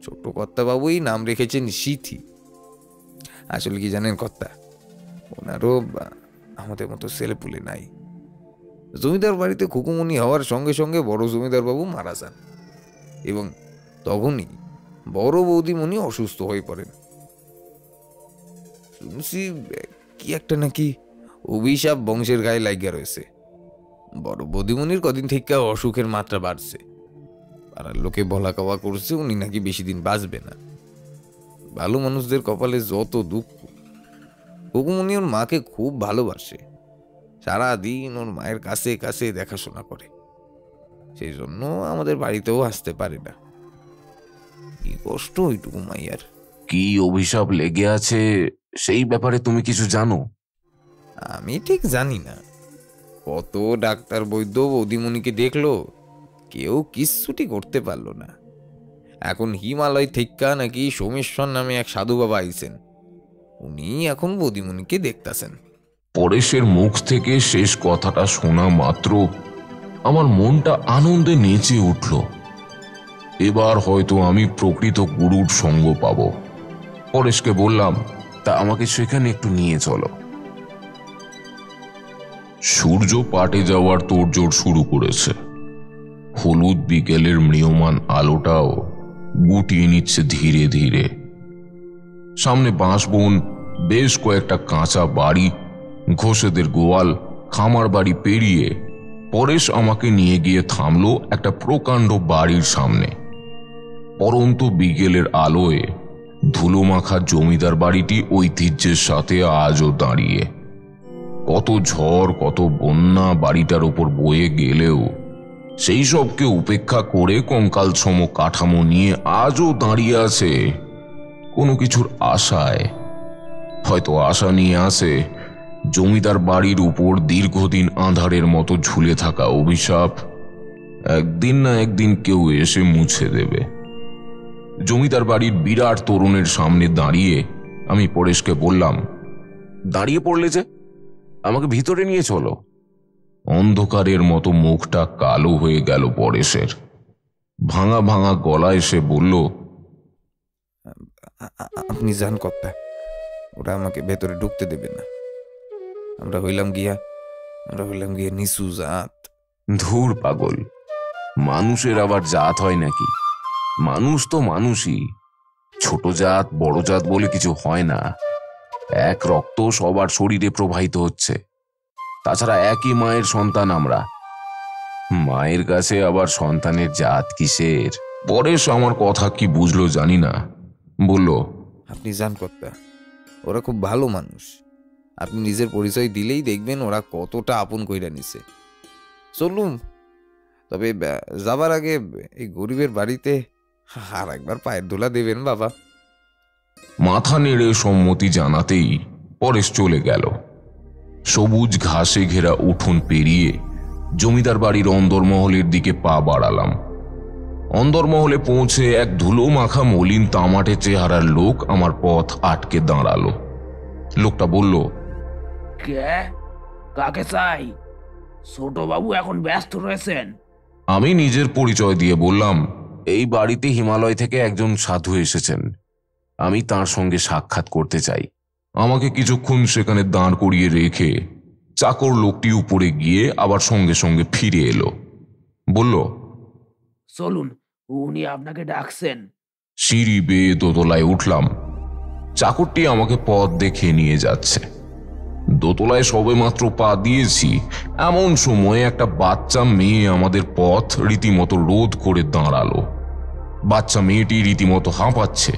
ছোট কর্তাবাবুই নাম রেখেছেন সিথি। আসলে কি জানেন কর্তা, ওনারও আমাদের মতো ছেলেপুলে নাই। জমিদার বাড়িতে খুকুমনি হওয়ার সঙ্গে সঙ্গে বড় জমিদার বাবু মারা যান, এবং তখনই বড় বৌদিমণি অসুস্থ হয়ে পড়েন। শুনছি কি একটা নাকি অভিশাপ বংশের গায়ে লাগিয়া রয়েছে। বড় বৌদিমণির কদিন থেকে অসুখের মাত্রা বাড়ছে। পাড়ার লোকে বলা কওয়া করছে উনি নাকি বেশি দিন বাঁচবে না। ভালো মানুষদের কপালে যত দুঃখ। খুকুমনি ওর মাকে খুব ভালোবাসে, সারাদিন ওর মায়ের কাছে কাছে দেখাশোনা করে। সেই জন্য আমাদের বাড়িতেও আসতে পারে না। কি কষ্ট ওইটুকু মাইয়ার। কি অভিশাপ লেগে আছে সেই ব্যাপারে তুমি কিছু জানো? আমি ঠিক জানি না। কত ডাক্তার বৈদ্য বৌদিমণিকে দেখলো, কেউ কিচ্ছুটি করতে পারলো না। এখন হিমালয় থেকে নাকি সোমেশ্বর নামে এক সাধু বাবা আইছেন, উনি এখন বৌদিমণিকে দেখতাছেন। পরেশের মুখ থেকে শেষ কথাটা শোনা মাত্র আমার মনটা আনন্দে নেচে উঠল। এবার হয়তো আমি প্রকৃত গুরুর সঙ্গ পাব। পরেশকে বললাম, তা আমাকে সেখানে একটু নিয়ে চলো। সূর্য পাটে যাওয়ার তোড়জোড় শুরু করেছে। হলুদ বিকেলের ম্রিয়মান আলোটাও গুটিয়ে নিচ্ছে ধীরে ধীরে। সামনে বাঁশবন, বেশ কয়েকটা কাঁচা বাড়ি, ঘোষেদের গোয়াল, খামার বাড়ি পেরিয়ে পরেশ আমাকে নিয়ে গিয়ে থামলো একটা প্রকাণ্ড বাড়ির সামনে। পরন্ত বিকেলের আলোয় ধুলোমাখা জমিদার বাড়িটি ঐতিহ্যের সাথে আজও দাঁড়িয়ে। কত ঝড় কত বন্যা বাড়িটার উপর বয়ে গেলেও সেই সবকে উপেক্ষা করে কঙ্কালসম কাঠামো নিয়ে আজও দাঁড়িয়ে আছে কোনো কিছুর আশায়। হয়তো আশা নিয়ে আসে জমিদার বাড়ির উপর দীর্ঘদিন আঁধারের মতো ঝুলে থাকা অভিশাপ একদিন না একদিন কেউ এসে মুছে দেবে। জমিদার বাড়ির বিরাট তোরণের সামনে দাঁড়িয়ে আমি পরেশকে বললাম, দাঁড়িয়ে পড়লে যে, আমাকে ভিতরে নিয়ে চলো। অন্ধকারের মতো মুখটা কালো হয়ে গেল পরেশের। ভাঙা ভাঙা গলায় সে বলল, আপনি যান কর্তা, ওরা আমাকে ভেতরে ঢুকতে দেবে না। আমরা হইলাম গিয়া নিচু জাত। ধুর পাগল, মানুষের আবার জাত হয় নাকি? মানুষ তো মানুষই, ছোট জাত বড় জাত বলে কিছু হয় না। এক রক্ত সবার শরীরে প্রবাহিত হচ্ছে। তাছাড়া একই মায়ের সন্তান আমরা, মায়ের কাছে আবার সন্তানের জাত কিসের? পরেশ আমার কথা কি বুঝলো জানি না, বলল, আপনি যান কর্তা, ওরা খুব ভালো মানুষ। আপনি নিজের পরিচয় দিলেই দেখবেন ওরা কতটা আপন কইরা নিছে। চলুন, তবে যাবার আগে এই গরিবের বাড়িতে আর একবার পায়ের দোলা দেবেন বাবা। মাথা নেড়ে সম্মতি জানাতেই পরেশ চলে গেল। সবুজ ঘাসে ঘেরা উঠোন পেরিয়ে জমিদার বাড়ির অন্দরমহলের দিকে পা বাড়ালাম। অন্দরমহলে পৌঁছে এক ধুলো মাখা মলিন তামাটে চেহারার লোক আমার পথ আটকে দাঁড়ালো। লোকটা বলল, কে? কাকে চাই? ছোট বাবু এখন ব্যস্ত রয়েছেন। আমি নিজের পরিচয় দিয়ে বললাম, এই বাড়িতে হিমালয় থেকে একজন সাধু এসেছেন, আমি তার সঙ্গে সাক্ষাৎ করতে চাই। আমাকে কিছুক্ষণ সেখানে দাঁড় করিয়ে রেখে চাকর লোকটি উপরে গিয়ে আবার সঙ্গে সঙ্গে ফিরে এলো। বলল, চলুন, উনি আপনাকে ডাকছেন। সিঁড়ি বেয়ে দোতলায় উঠলাম। চাকরটি আমাকে পথ দেখিয়ে নিয়ে যাচ্ছে। দোতলায় সবেমাত্র পা দিয়েছি এমন সময়ে একটা বাচ্চা মেয়ে আমাদের পথ রীতিমতো রোধ করে দাঁড়ালো। বাচ্চা মেয়েটি রীতিমতো হাঁপাচ্ছে।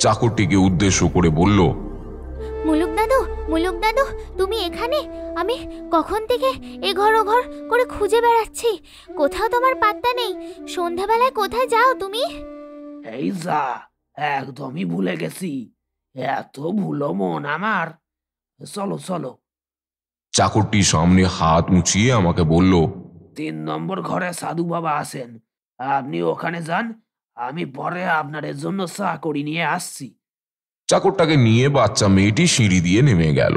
চাকরটিকে উদ্দেশ্য করে বলল, মুলুক দাদু, তুমি এখানে? আমি কখন থেকে এ ঘর ও ঘর করে খুঁজে বেড়াচ্ছি, কোথাও তোমার পাত্তা নেই। সন্ধ্যাবেলায় কোথায় যাও তুমি? এই যা, একদমই ভুলে গেছি। এত ভুলো মন আমার। চলো চলো। চাকরটি সামনে হাত উঁচিয়ে আমাকে বলল, 3 নম্বর ঘরে সাধু বাবা আছেন, আপনি ওখানে যান, আমি পরে আপনার জন্য চা করি নিয়ে আসছি। চাকরটাকে নিয়ে বাচ্চা মেয়েটি সিঁড়ি দিয়ে নেমে গেল।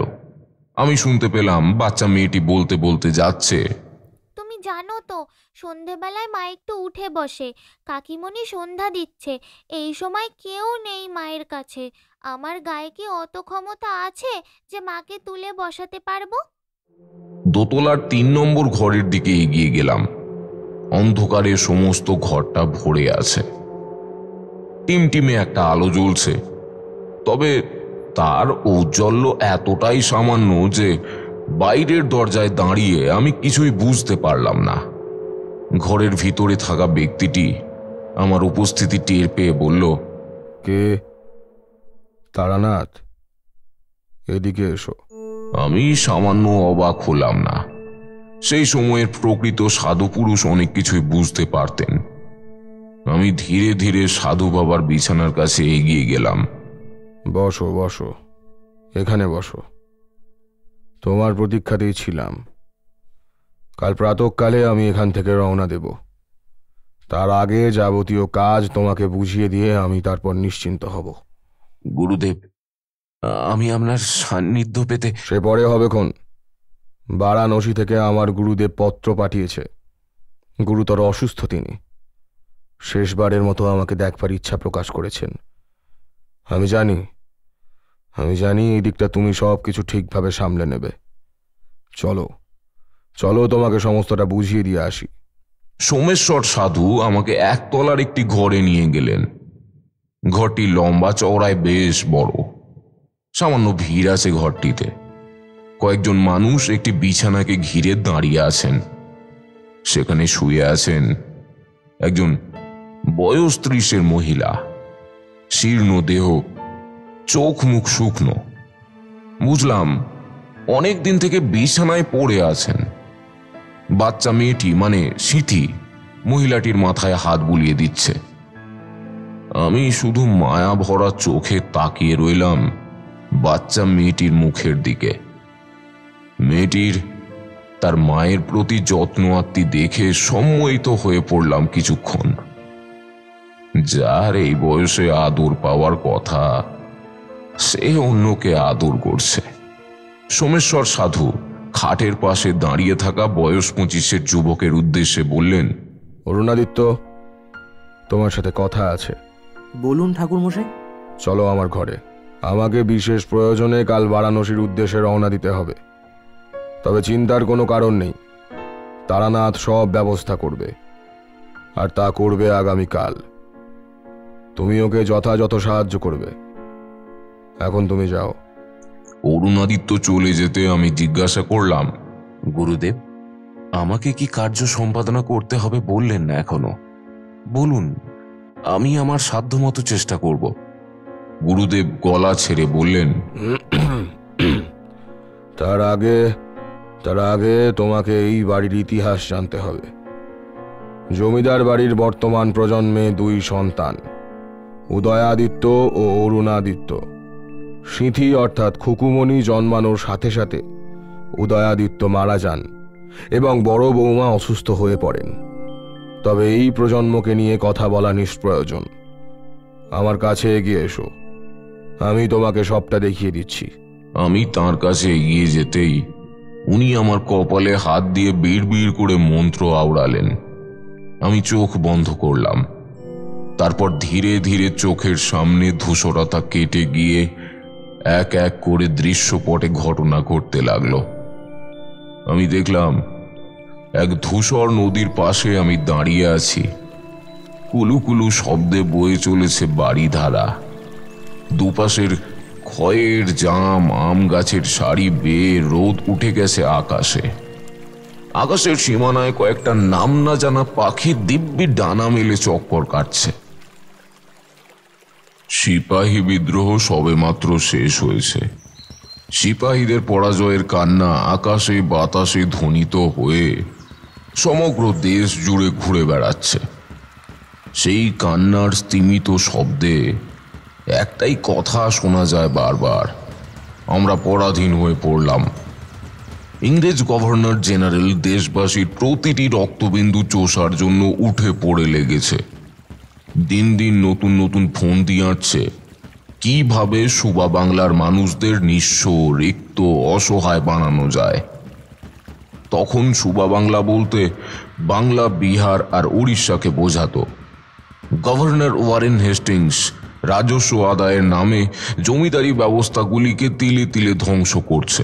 আমি শুনতে পেলাম বাচ্চা মেয়েটি বলতে বলতে যাচ্ছে, তুমি জানো তো, সন্ধেবেলায় মা একটু উঠে বসে, কাকিমণি সন্ধ্যা দিচ্ছে, এই সময় কেউ নেই মায়ের কাছে। আমার গায়ে কি অত ক্ষমতা আছে যে মাকে তুলে বসাতে পারবো? দোতলার 3 নম্বর ঘরের দিকে এগিয়ে গেলাম। অন্ধকারে সমস্ত ঘরটা ভরে আছে। টিমটিমে একটা আলো জ্বলছে, তবে তার ঔজ্জ্বল্য এতটাই সামান্য যে বাইরের দরজায় দাঁড়িয়ে আমি কিছুই বুঝতে পারলাম না। ঘরের ভিতরে থাকা ব্যক্তিটি আমার উপস্থিতি টের পেয়ে বলল, কে? তারানাথ, এদিকে এসো। আমি সামান্য অবাক হলাম না। সেই সময়ের প্রকৃত সাধু পুরুষ অনেক কিছুই বুঝতে পারতেন। আমি ধীরে ধীরে সাধু বাবার বিছানার কাছে এগিয়ে গেলাম। বসো বসো, এখানে বসো। তোমার প্রতীক্ষাতেই ছিলাম। কাল প্রাতঃকালে আমি এখান থেকে রওনা দেব। তার আগে যাবতীয় কাজ তোমাকে বুঝিয়ে দিয়ে আমি তারপর নিশ্চিন্ত হব। গুরুদেব, আমি আপনার সান্নিধ্য পেতে। সে পরে হবেক্ষণ। বারাণসী থেকে আমার গুরুদেব পত্র পাঠিয়েছে। গুরুতর অসুস্থ তিনি। শেষবারের মতো আমাকে দেখবার ইচ্ছা প্রকাশ করেছেন। আমি জানি এই দিকটা তুমি সব কিছু ঠিকভাবে সামলে নেবে। চলো চলো, তোমাকে সমস্তটা বুঝিয়ে দিয়ে আসি। সোমেশ্বর সাধু আমাকে একতলার একটি ঘরে নিয়ে গেলেন। ঘরটি লম্বা চওড়ায় বেশ বড়। সামান্য ভিড় আছে ঘরটিতে। কয়েকজন মানুষ একটি বিছানাকে ঘিরে দাঁড়িয়ে আছেন। সেখানে শুয়ে আছেন একজন বয়স 30-এর মহিলা। শীর্ণ দেহ, চোখ মুখ শুকনো। বুঝলাম অনেক দিন থেকে বিছানায় পড়ে আছেন। বাচ্চা মেয়েটি মানে সিথি মহিলাটির মাথায় হাত বুলিয়ে দিচ্ছে। আমি শুধু মায়া ভরা চোখে তাকিয়ে রইলাম বাচ্চা মেয়েটির মুখের দিকে। মেয়েটির তার মায়ের প্রতি যত্ন আত্মি দেখে সম্মোহিত হয়ে পড়লাম কিছুক্ষণ। যার এই বয়সে আদর পাওয়ার কথা, সে অন্যকে আদর করছে। সোমেশ্বর সাধু খাটের পাশে দাঁড়িয়ে থাকা বয়স 25-এর যুবকের উদ্দেশ্যে বললেন, অরুণাদিত্য, তোমার সাথে কথা আছে। বলুন ঠাকুরমশাই। চলো আমার ঘরে। আমাকে বিশেষ প্রয়োজনে কাল বারাণসীর উদ্দেশ্যে রওনা দিতে হবে। তবে চিন্তার কোনো কারণ নেই, তারানাথ সব ব্যবস্থা করবে, আর তা করবে আগামীকাল। তুমি ওকে যথাযথ সাহায্য করবে। এখন তুমি যাও। অরুণাদিত্য চলে যেতে আমি জিজ্ঞাসা করলাম, গুরুদেব, আমাকে কি কার্য সম্পাদনা করতে হবে বললেন না এখনো? বলুন, আমি আমার সাধ্যমতো চেষ্টা করব। গুরুদেব গলা ছেড়ে বললেন, তার আগে তোমাকে এই বাড়ির ইতিহাস জানতে হবে। জমিদার বাড়ির বর্তমান প্রজন্মে 2 সন্তান, উদয়াদিত্য ও অরুণাদিত্য। সিঁথি অর্থাৎ খুকুমণি জন্মানোর সাথে সাথে উদয়াদিত্য মারা যান এবং বড় বৌমা অসুস্থ হয়ে পড়েন। তবে এই প্রজন্মকে নিয়ে কথা বলা নিষ্প্রয়োজন। আমার কাছে এগিয়ে এসো, আমি তোমাকে সবটা দেখিয়ে দিচ্ছি। আমি তার কাছে এগিয়ে যেতেই উনি আমার কপালে হাত দিয়ে বিড়বিড় করে মন্ত্র আওড়ালেন। আমি চোখ বন্ধ করলাম। তারপর ধীরে ধীরে চোখের সামনে ধূসরতা কেটে গিয়ে এক এক করে দৃশ্যপটে ঘটনা ঘটতে লাগলো। আমি দেখলাম এক ধূসর নদীর পাশে আমি দাঁড়িয়ে আছি। কুলুকুলু শব্দে বয়ে চলেছে বাড়িধারা। দুপাশের খয়ের জাম আম গাছের সারি বেয়ে রোদ উঠে গেছে আকাশে। আকাশের সীমানায় কয়েকটা নাম না জানা পাখি দিব্যি ডানা মেলে চক্কর কাটছে। সিপাহী বিদ্রোহ সবেমাত্র শেষ হয়েছে। সিপাহীদের পরাজয়ের কান্না আকাশে বাতাসে ধ্বনিত হয়ে সমগ্র দেশ জুড়ে ঘুরে বেড়াচ্ছে। সেই কান্নার স্তিমিত শব্দে একটাই কথা শোনা যায় বারবার, আমরা পরাধীন হয়ে পড়লাম। ইংরেজ গভর্নর জেনারেল দেশবাসীর প্রতিটি রক্তবিন্দু চোষার জন্য উঠে পড়ে লেগেছে। দিন দিন নতুন নতুন ফোন দিয়ে আসছে কিভাবে সুবা বাংলার মানুষদের নিঃস্ব, রিক্ত, অসহায় বানানো যায়। তখন সুবা বাংলা বলতে বাংলা, বিহার আর উড়িষ্যাকে বোঝাতো। গভর্নর ওয়ারেন হেস্টিংস রাজস্ব আদায়ের নামে জমিদারি ব্যবস্থাগুলিকে তিলে তিলে ধ্বংস করছে।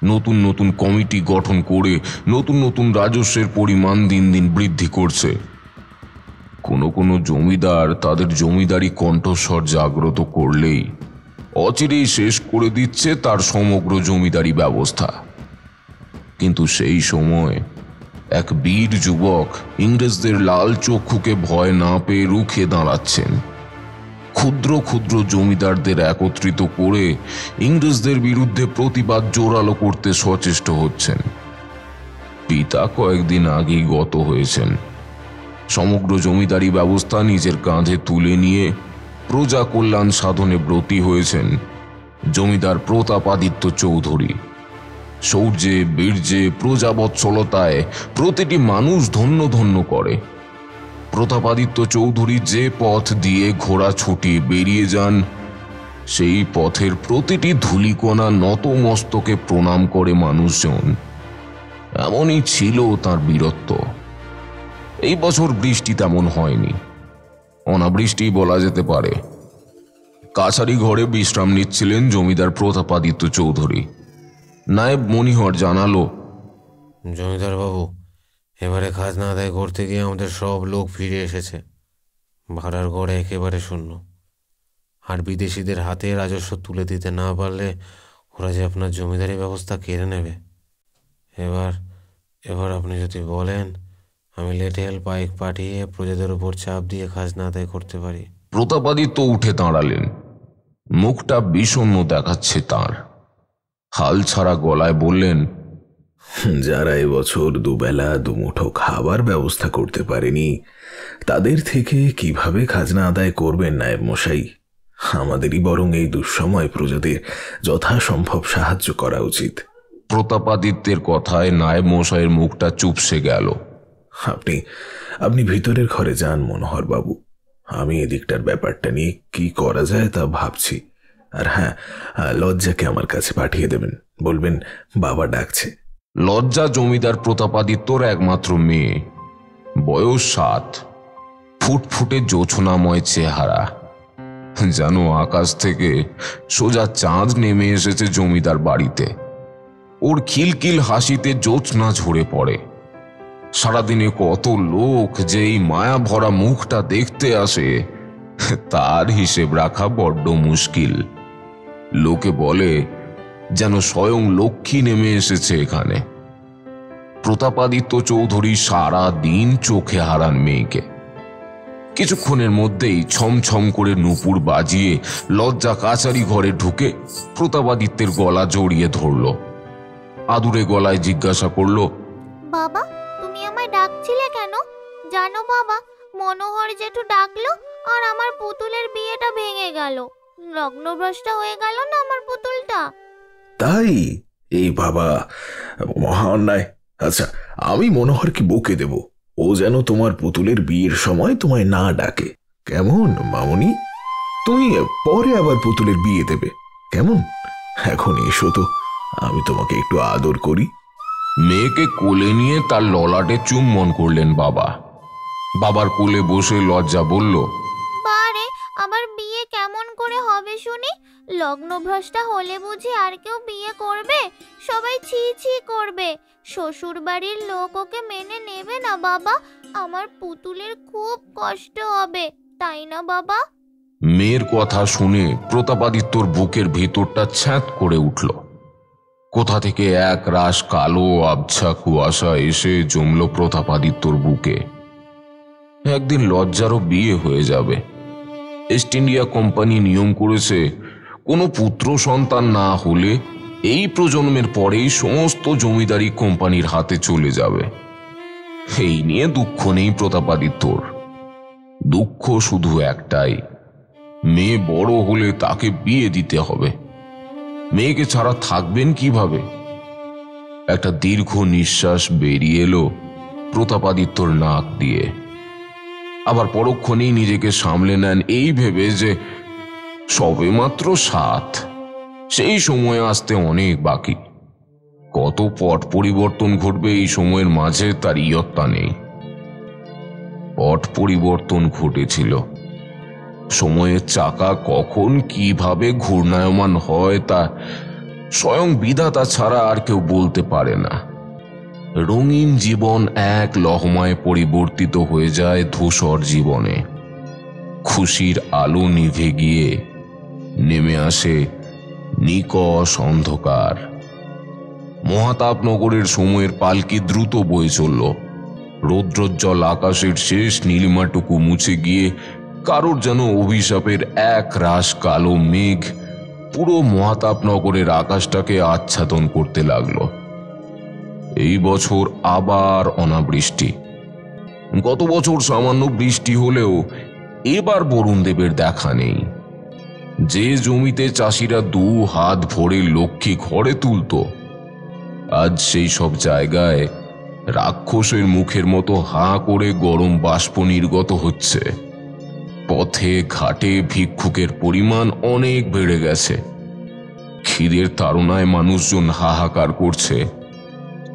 নতুন নতুন কমিটি গঠন করে নতুন নতুন রাজস্বের পরিমাণ দিন দিন বৃদ্ধি করছে। কোনো কোনো জমিদার তাদের জমিদারি কণ্ঠস্বর জাগ্রত করলেই অচিরেই শেষ করে দিচ্ছে তার সমগ্র জমিদারি ব্যবস্থা। কিন্তু সেই সময় এক বীর যুবক ইংরেজদের লাল চক্ষুকে ভয় না পেয়ে রুখে দাঁড়াচ্ছেন। ক্ষুদ্র ক্ষুদ্র জমিদারদের একত্রিত করে ইংরেজদের বিরুদ্ধে প্রতিবাদ জোরালো করতে সচেষ্ট হচ্ছেন। পিতা কয়েকদিন আগেই গত হয়েছেন। সমগ্র জমিদারি ব্যবস্থা নিজের কাঁধে তুলে নিয়ে প্রজা কল্যাণ সাধনে ব্রতী হয়েছেন জমিদার প্রতাপাদিত্য চৌধুরী। শৌর্যে, বীর্যে, প্রজাবৎসলতায় প্রতিটি মানুষ ধন্য ধন্য করে। প্রতাপাদিত্য চৌধুরী যে পথ দিয়ে ঘোড়া ছুটিয়ে বেরিয়ে যান, সেই পথের প্রতিটি ধূলিকণা নত মস্তকে প্রণাম করে মানুষজন। এমনই ছিল তার বীরত্ব। এই বছর বৃষ্টি তেমন হয়নি, অনাবৃষ্টি বলা যেতে পারে। কাছারি ঘরে বিশ্রাম নিচ্ছিলেন জমিদার প্রতাপাদিত্য চৌধুরী। নায়েব মনিহর জানালো, জমিদার বাবু, এবারে খাজনা আদায় করতে গিয়ে আমাদের সব লোক ফিরে এসেছে। ভাড়ার ঘরে একেবারে শূন্য। আর বিদেশিদের হাতে রাজস্ব তুলে দিতে না পারলে ওরা যে আপনার জমিদারি ব্যবস্থা কেড়ে নেবে। এবার আপনি যদি বলেন, আমি লেটেল পাইক পাঠিয়ে প্রজাদের উপর চাপ দিয়ে খাজনা আদায় করতে পারি। প্রতাপাদিত্য উঠে দাঁড়ালেন। মুখটা বিষণ্ণ দেখাচ্ছে তাঁর। হাল ছাড়া গলায় বললেন, যারা এবছর দুবেলা দুমুঠো খাবার ব্যবস্থা করতে পারেনি, তাদের থেকে কিভাবে খাজনা আদায় করবেন নায়েব মশাই? আমাদেরই বরং এই দুঃসময় প্রজাদের যথাসম্ভব সাহায্য করা উচিত। প্রতাপাদিত্যের কথায় নায়েব মশাইয়ের মুখটা চুপসে গেল। আপনি ভিতরের ঘরে যান মনোহর বাবু। আমি এদিকটার ব্যাপারটা নিয়ে কি করা যায় তা ভাবছি। আর হ্যাঁ, লজ্জাকে আমার কাছে পাঠিয়ে দেবেন, বলবেন বাবা ডাকছে। লজ্জা জমিদার প্রতাপাদিত্যর একমাত্র মেয়ে, বয়স 7, ফুটফুটে জোছনাময় চেহারা, যেন আকাশ থেকে সোজা চাঁদ নেমে এসেছে জমিদার বাড়িতে। ওর খিলখিল হাসিতে জ্যোৎস্না ঝরে পড়ে। সারাদিনে কত লোক যে এই মায়া ভরা মুখটা দেখতে আসে তার হিসেব রাখা বড্ড মুশকিল। লোকে বলে যেন স্বয়ং লক্ষ্মী নেমে এসেছে এখানে। প্রতাপাদিত্য চৌধুরী সারা দিন চোখে হারান মেয়েকে। কিছুক্ষণের মধ্যেই ছমছম করে নূপুর বাজিয়ে লজ্জা কাচারি ঘরে ঢুকে প্রতাপাদিত্যের গলা জড়িয়ে ধরল। আদুরে গলায় জিজ্ঞাসা করল, বাবা তুমি আমায় ডাকছিলে কেন? জানো বাবা, মনোহর জেঠু ডাকলো আর আমার পুতুলের বিয়েটা ভেঙে গেল। লগ্নভ্রষ্ট হয়ে গেল না আমার পুতুলটা। তাই? এই বাবা, মহা অন্যায়। আচ্ছা, আমি মনোহরকে বকে দেব, ও যেন তোমার পুতুলের বিয়ের সময় তোমায় না ডাকে। কেমন মামুনি? তুমি পরে আবার পুতুলের বিয়ে দেবে, কেমন? এখন এসো তো, আমি তোমাকে একটু আদর করি। মেয়েকে কোলে নিয়ে তার ললাটে চুম্বন করলেন বাবা। বাবার কোলে বসে লজ্জা বলল, বারে আমার বিয়ে কেমন করে হবে শুনি? লগ্নভ্রষ্টা হলে বুঝি আর কেউ বিয়ে করবে? সবাই ছি ছি করবে। শ্বশুর বাড়ির লোক ওকে মেনে নেবে না বাবা। আমার পুতুলের খুব কষ্ট হবে, তাই না বাবা? মেয়ের কথা শুনে প্রতাপাদিত্যর বুকের ভিতরটা ছ্যাঁত করে উঠল। কোথা থেকে এক রাশ কালো আবছা কুয়াশা এসে জমল প্রতাপাদিত্যর বুকে। একদিন লজ্জারও বিয়ে হয়ে যাবে। ইস্ট ইন্ডিয়া কোম্পানি নিয়ম করেছে, কোনো পুত্র সন্তান না হলে এই প্রজন্মের পরেই সমস্ত জমিদারি কোম্পানির হাতে চলে যাবে। এই নিয়ে দুঃখ নেই প্রতাপাদিত্যর। দুঃখ শুধু একটাই, মেয়ে বড় হলে তাকে বিয়ে দিতে হবে। মেয়েকে ছাড়া থাকবেন কিভাবে? একটা দীর্ঘ নিঃশ্বাস বেরিয়ে এলো প্রতাপাদিত্যর নাক দিয়ে। আবার পরক্ষণেই নিজেকে সামলে নেন এই ভেবে যে সবেমাত্র 7, সেই সময় আসতে অনেক বাকি। কত পট পরিবর্তন ঘটবে এই সময়ের মাঝে তার ইয়ত্তা নেই। পট পরিবর্তন ঘটেছিল। সময়ের চাকা কখন কিভাবে ঘূর্ণায়মান হয় তা স্বয়ং বিধাতা ছাড়া আর কেউ বলতে পারে না। রঙিন জীবন এক লহমায় পরিবর্তিত হয়ে যায় ধূসর জীবনে। খুশির আলো নিভে গিয়ে নেমে আসে নিকষ অন্ধকার। মহাতাপনগরের সময়ের পালকি দ্রুত বয়ে চলল। রৌদ্রোজ্জ্বল আকাশের শেষ নীলিমাটুকু মুছে গিয়ে কারোর যেন অভিশাপের এক রাশ কালো মেঘ পুরো মহাতাপনগরের আকাশটাকে আচ্ছাদন করতে লাগলো। এই বছর আবার অনাবৃষ্টি। গত বছর সামান্য বৃষ্টি হলেও এবার বরুণদেবের দেখা নেই। যে জমিতে চাষিরা 2 হাত ভরে লক্ষ্মী ঘরে তুলত, আজ সেই সব জায়গায় রাক্ষসের মুখের মতো হাঁ করে গরম বাষ্প নির্গত হচ্ছে। পথে ঘাটে ভিক্ষুকের পরিমাণ অনেক বেড়ে গেছে। খিদের তাড়নায় মানুষজন হাহাকার করছে।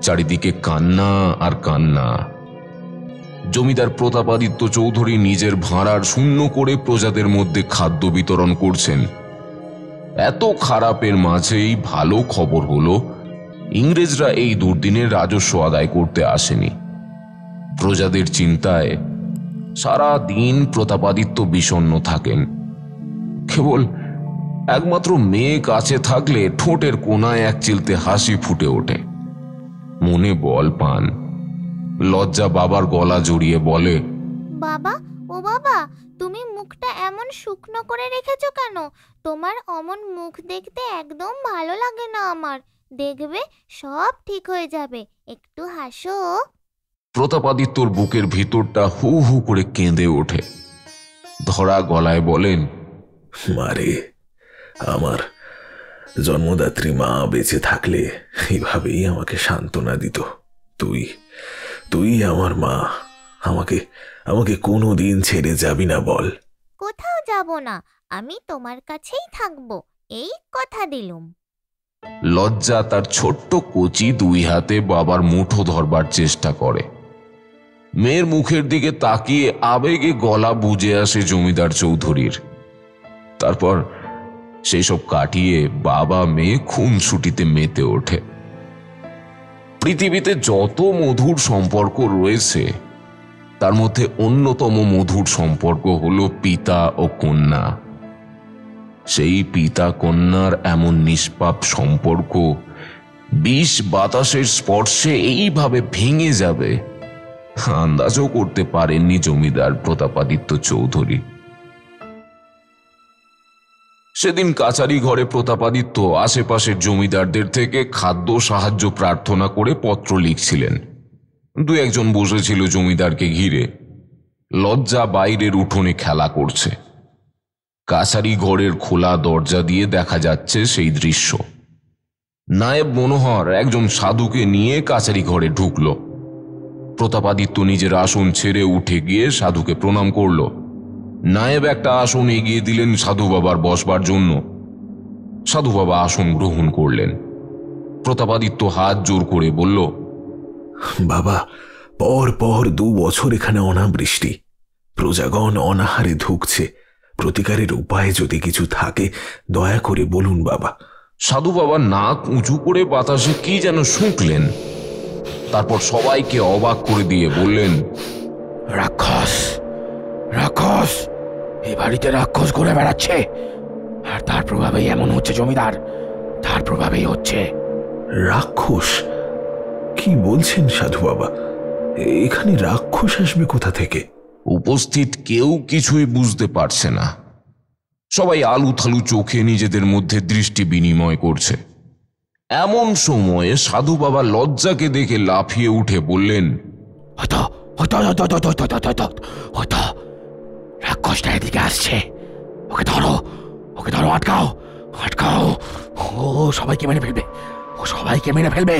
চারিদিকে কান্না আর কান্না। জমিদার প্রতাপাদিত্য চৌধুরী নিজের ভাঁড়ার শূন্য করে প্রজাদের মধ্যে খাদ্য বিতরণ করছেন। এত খারাপের মাঝেই ভালো খবর হলো, ইংরেজরা এই দুর্দিনে রাজস্ব আদায় করতে আসেনি। প্রজাদের চিন্তায় সারা দিন প্রতাপাদিত্য বিষণ্ণ থাকেন। কেবল একমাত্র মেয়ে কাছে থাকলে ঠোঁটের কোনায় এক চিলতে হাসি ফুটে ওঠে। মনে বল পান। লজ্জা বাবার গলা জড়িয়ে বলে, বাবা, ও বাবা, তুমি মুখটা এমন শুকনো করে রেখেছো কেন? তোমার অমন মুখ দেখতে একদম ভালো লাগে না আমার। দেখবে সব ঠিক হয়ে যাবে, একটু হাসো। প্রতাপাদিত্যর বুকের ভিতরটা হু হু করে কেঁদে ওঠে। ধরা গলায় বলেন, মারে, আমার জন্মদাত্রী মা বেঁচে থাকলে এইভাবেই আমাকে সান্ত্বনা দিত। তুই আমার মা। আমাকে কোনোদিন ছেড়ে যাবি না বল? কোথাও যাব না, আমি তোমার কাছেই থাকবো। এই কথা দিলুম। লজ্জা তার ছোট্ট কচি দুই হাতে বাবার মুঠো ধরবার চেষ্টা করে। মেয়ের মুখের দিকে তাকিয়ে আবেগে গলা বুজে আসে জমিদার চৌধুরীর। তারপর সেই সব কাটিয়ে বাবা মেয়ে খুনসুটিতে মেতে ওঠে। পৃথিবীতে যত মধুর সম্পর্ক রয়েছে তার মধ্যে অন্যতম মধুর সম্পর্ক হলো পিতা ও কন্যা। সেই পিতা কন্যার এমন নিষ্পাপ সম্পর্ক বিষ বাতাসের স্পর্শে এইভাবে ভেঙে যাবে আন্দাজও করতে পারেননি জমিদার প্রতাপাদিত্য চৌধুরী। সেদিন কাচারি ঘরে প্রতাপাদিত্য আশেপাশের জমিদারদের থেকে খাদ্য সাহায্য প্রার্থনা করে পত্র লিখছিলেন। দু একজন বসেছিল জমিদারকে ঘিরে। লজ্জা বাইরের উঠোনে খেলা করছে। কাছারি ঘরের খোলা দরজা দিয়ে দেখা যাচ্ছে সেই দৃশ্য। নায়েব মনোহর একজন সাধুকে নিয়ে কাছারি ঘরে ঢুকল। প্রতাপাদিত্য নিজের আসন ছেড়ে উঠে গিয়ে সাধুকে প্রণাম করল। নায়েব একটা আসন এগিয়ে দিলেন সাধু বাবার বসবার জন্য। সাধু বাবা আসন গ্রহণ করলেন। প্রতাপাদিত্য হাত জোর করে বলল, বাবা, পর পর 2 বছর এখানে অনাবৃষ্টি, প্রজাগণ অনাহারে ধুকছে। প্রতিকারের উপায় যদি কিছু থাকে দয়া করে বলুন বাবা। সাধু বাবা নাক উঁচু করে বাতাসে কি যেন শুঁকলেন। তারপর সবাইকে অবাক করে দিয়ে বললেন, রাক্ষস, রাক্ষস, এই বাড়িতে রাক্ষস ঘুরে বেড়াচ্ছে। আর তার প্রভাবেই এমন হচ্ছে জমিদার, তার প্রভাবেই হচ্ছে। রাক্ষস? কি বলছেন সাধু বাবা? এখানে রাক্ষস আসবে কোথা থেকে? উপস্থিত কেউ কিছুই বুঝতে পারছে না। সবাই আলু থালু চোখে নিজেদের মধ্যে দৃষ্টি বিনিময় করছে। এমন সময়ে সাধু বাবা লজ্জাকে দেখে লাফিয়ে উঠে বললেন, রাক্ষসটা এদিকে আসছে, ওকে ধরো, ওকে ধরো, আটকাও, আটকাও। ও সবাইকে মেরে ফেলবে, ও সবাইকে মেরে ফেলবে।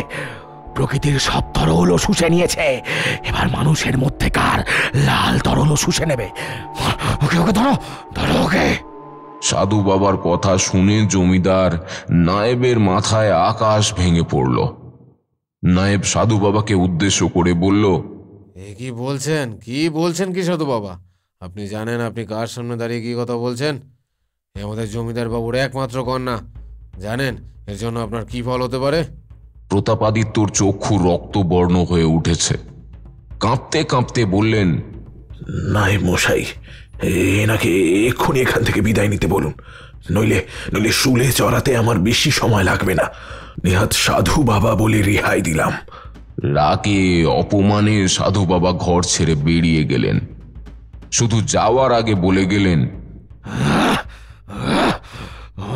প্রকৃতির সব তরল শুষে নিয়েছে, এবার মানুষের মধ্যেকার লাল তরল শুষে নেবে। ওকে, ওকে ধরো, ধরো ওকে। সাধু বাবার কথা শুনে জমিদার নায়েবের মাথায় আকাশ ভেঙে পড়ল। নায়েব সাধু বাবাকে উদ্দেশ্য করে বলল, এ কি বলছেন, কি বলছেন কি সাধু বাবা? আপনি জানেন আপনি কার সামনে দাঁড়িয়ে কি কথা বলছেন? এ আমাদের জমিদার বাবুর একমাত্র কন্যা। জানেন এর জন্য আপনার কি ফল হতে পারে? প্রতাপাদিত্যর চক্ষু রক্তবর্ণ হয়ে উঠেছে। কাঁপতে কাঁপতে বললেন, নায়েব মশাই, এনাকে এক্ষুনি এখান থেকে বিদায় নিতে বলুন, নইলে নইলে শুলে চড়াতে আমার বেশি সময় লাগবে না। নেহাত সাধু বাবা বলে রেহাই দিলাম। রাগে অপমানে সাধু বাবা ঘর ছেড়ে বেরিয়ে গেলেন। শুধু যাওয়ার আগে বলে গেলেন,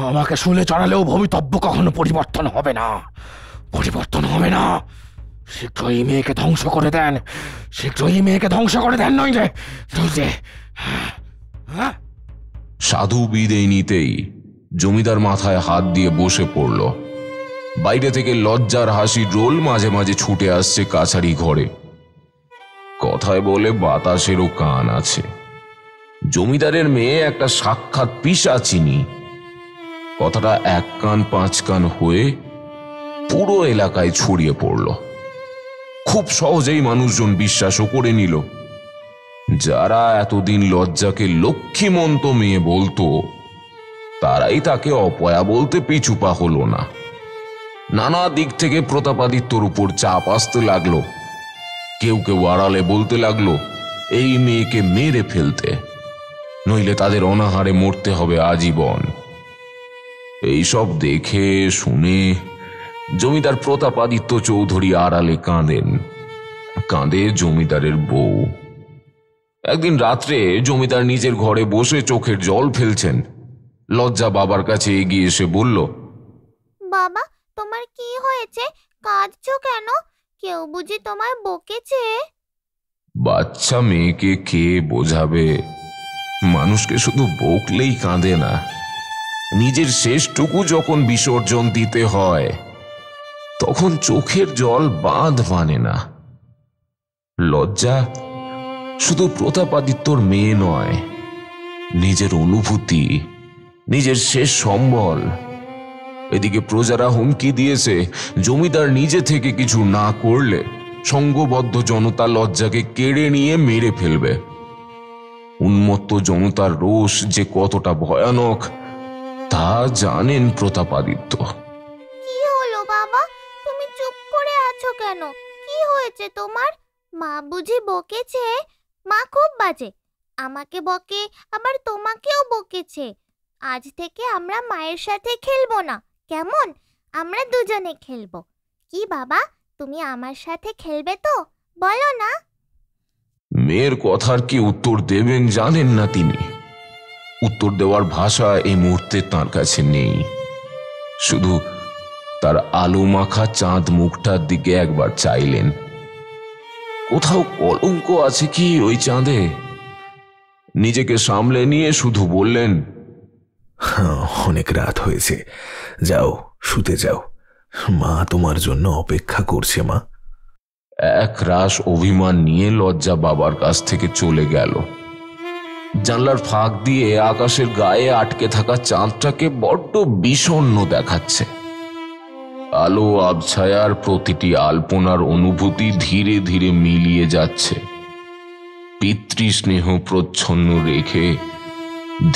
আমাকে শুলে চড়ালেও ভবিতব্য কখনো পরিবর্তন হবে না, পরিবর্তন হবে না। শীঘ্রই মেয়েকে ধ্বংস করে দেন, শীঘ্রই মেয়েকে ধ্বংস করে দেন, নইলে নইলে। সাধু বিদায় নিতেই জমিদার মাথায় হাত দিয়ে বসে পড়ল। বাইরে থেকে লজ্জার হাসির রোল মাঝে মাঝে ছুটে আসছে কাছারি ঘরে। কথায় বলে বাতাসেরও কান আছে। জমিদারের মেয়ে একটা সাক্ষাৎ পিশাচিনী। কথাটা 1 কান 5 কান হয়ে পুরো এলাকায় ছড়িয়ে পড়ল। খুব সহজেই মানুষজন বিশ্বাসও করে নিল। যারা এতদিন লজ্জাকে লক্ষ্মীমন্ত মেয়ে বলতো তারাই তাকে অপয়া বলতে পিছুপা হলো না। নানা দিক থেকে প্রতাপাদিত্যর উপর চাপ আসতে লাগলো। কেউ কেউ আড়ালে বলতে লাগলো এই মেয়েকে মেরে ফেলতে, নইলে তাদের অনাহারে মরতে হবে আজীবন। এইসব দেখে শুনে জমিদার প্রতাপাদিত্য চৌধুরী আড়ালে কাঁদেন। কাঁদে জমিদারের বউ। একদিন রাত্রে জমিদার নিজের ঘরে বসে চোখের জল ফেলছেন। লজ্জা বাবার কাছে এগিয়ে এসে বলল, বাবা, তোমার কি হয়েছে? কাঁদছো কেন? কেউ বুঝি তোমায় বকেছে? বাচ্চা মেয়েকে কে বোঝাবে? মানুষকে শুধু বকলেই কাঁদে না, নিজের শেষটুকু যখন বিসর্জন দিতে হয় তখন চোখের জল বাঁধ মানে না। লজ্জা শুধু প্রতাপাদিত্যর মেয়ে নয়, নিজের অনুভূতি, নিজের শেষ সম্বল। এদিকে প্রজারা হুমকি দিয়েছে জমিদার নিজে থেকে কিছু না করলে সংঘবদ্ধ জনতা লজ্জাকে কেড়ে নিয়ে মেরে ফেলবে। উন্মত্ত জনতার রোষ যে কতটা ভয়ানক তা জানেন প্রতাপাদিত্য। কি হলো বাবা, তুমি চুপ করে আছো কেন? কি হয়েছে তোমার? মা বুঝি বকেছে? মা খুব বাজে, আমাকে বকে আবার তোমাকেও বকেছে। আজ থেকে আমরা মায়ের সাথে খেলবো না, কেমন? আমরা দুজনে খেলবো। কি বাবা, তুমি আমার সাথে খেলবে তো? বলো না। মেয়ের কথার কি উত্তর দেবেন জানেন না তিনি। উত্তর দেওয়ার ভাষা এই মুহূর্তে তার কাছে নেই। শুধু তার আলো মাখা চাঁদ মুখটার দিকে একবার চাইলেন। কোথাও কলঙ্ক আছে কি ওই চাঁদে? নিজেকে সামলে নিয়ে শুধু বললেন, অনেক রাত হয়েছে, যাও শুতে যাও, মা তোমার জন্য অপেক্ষা করছে। মা এক রাশ অভিমান নিয়ে লজ্জা বাবার কাছ থেকে চলে গেল। জানলার ফাঁক দিয়ে আকাশের গায়ে আটকে থাকা চাঁদটাকে বড্ড বিষণ্ণ দেখাচ্ছে। আলো আবছায়ার প্রতিটি আলপনার অনুভূতি ধীরে ধীরে মিলিয়ে যাচ্ছে। পিতৃস্নেহ প্রচ্ছন্ন রেখে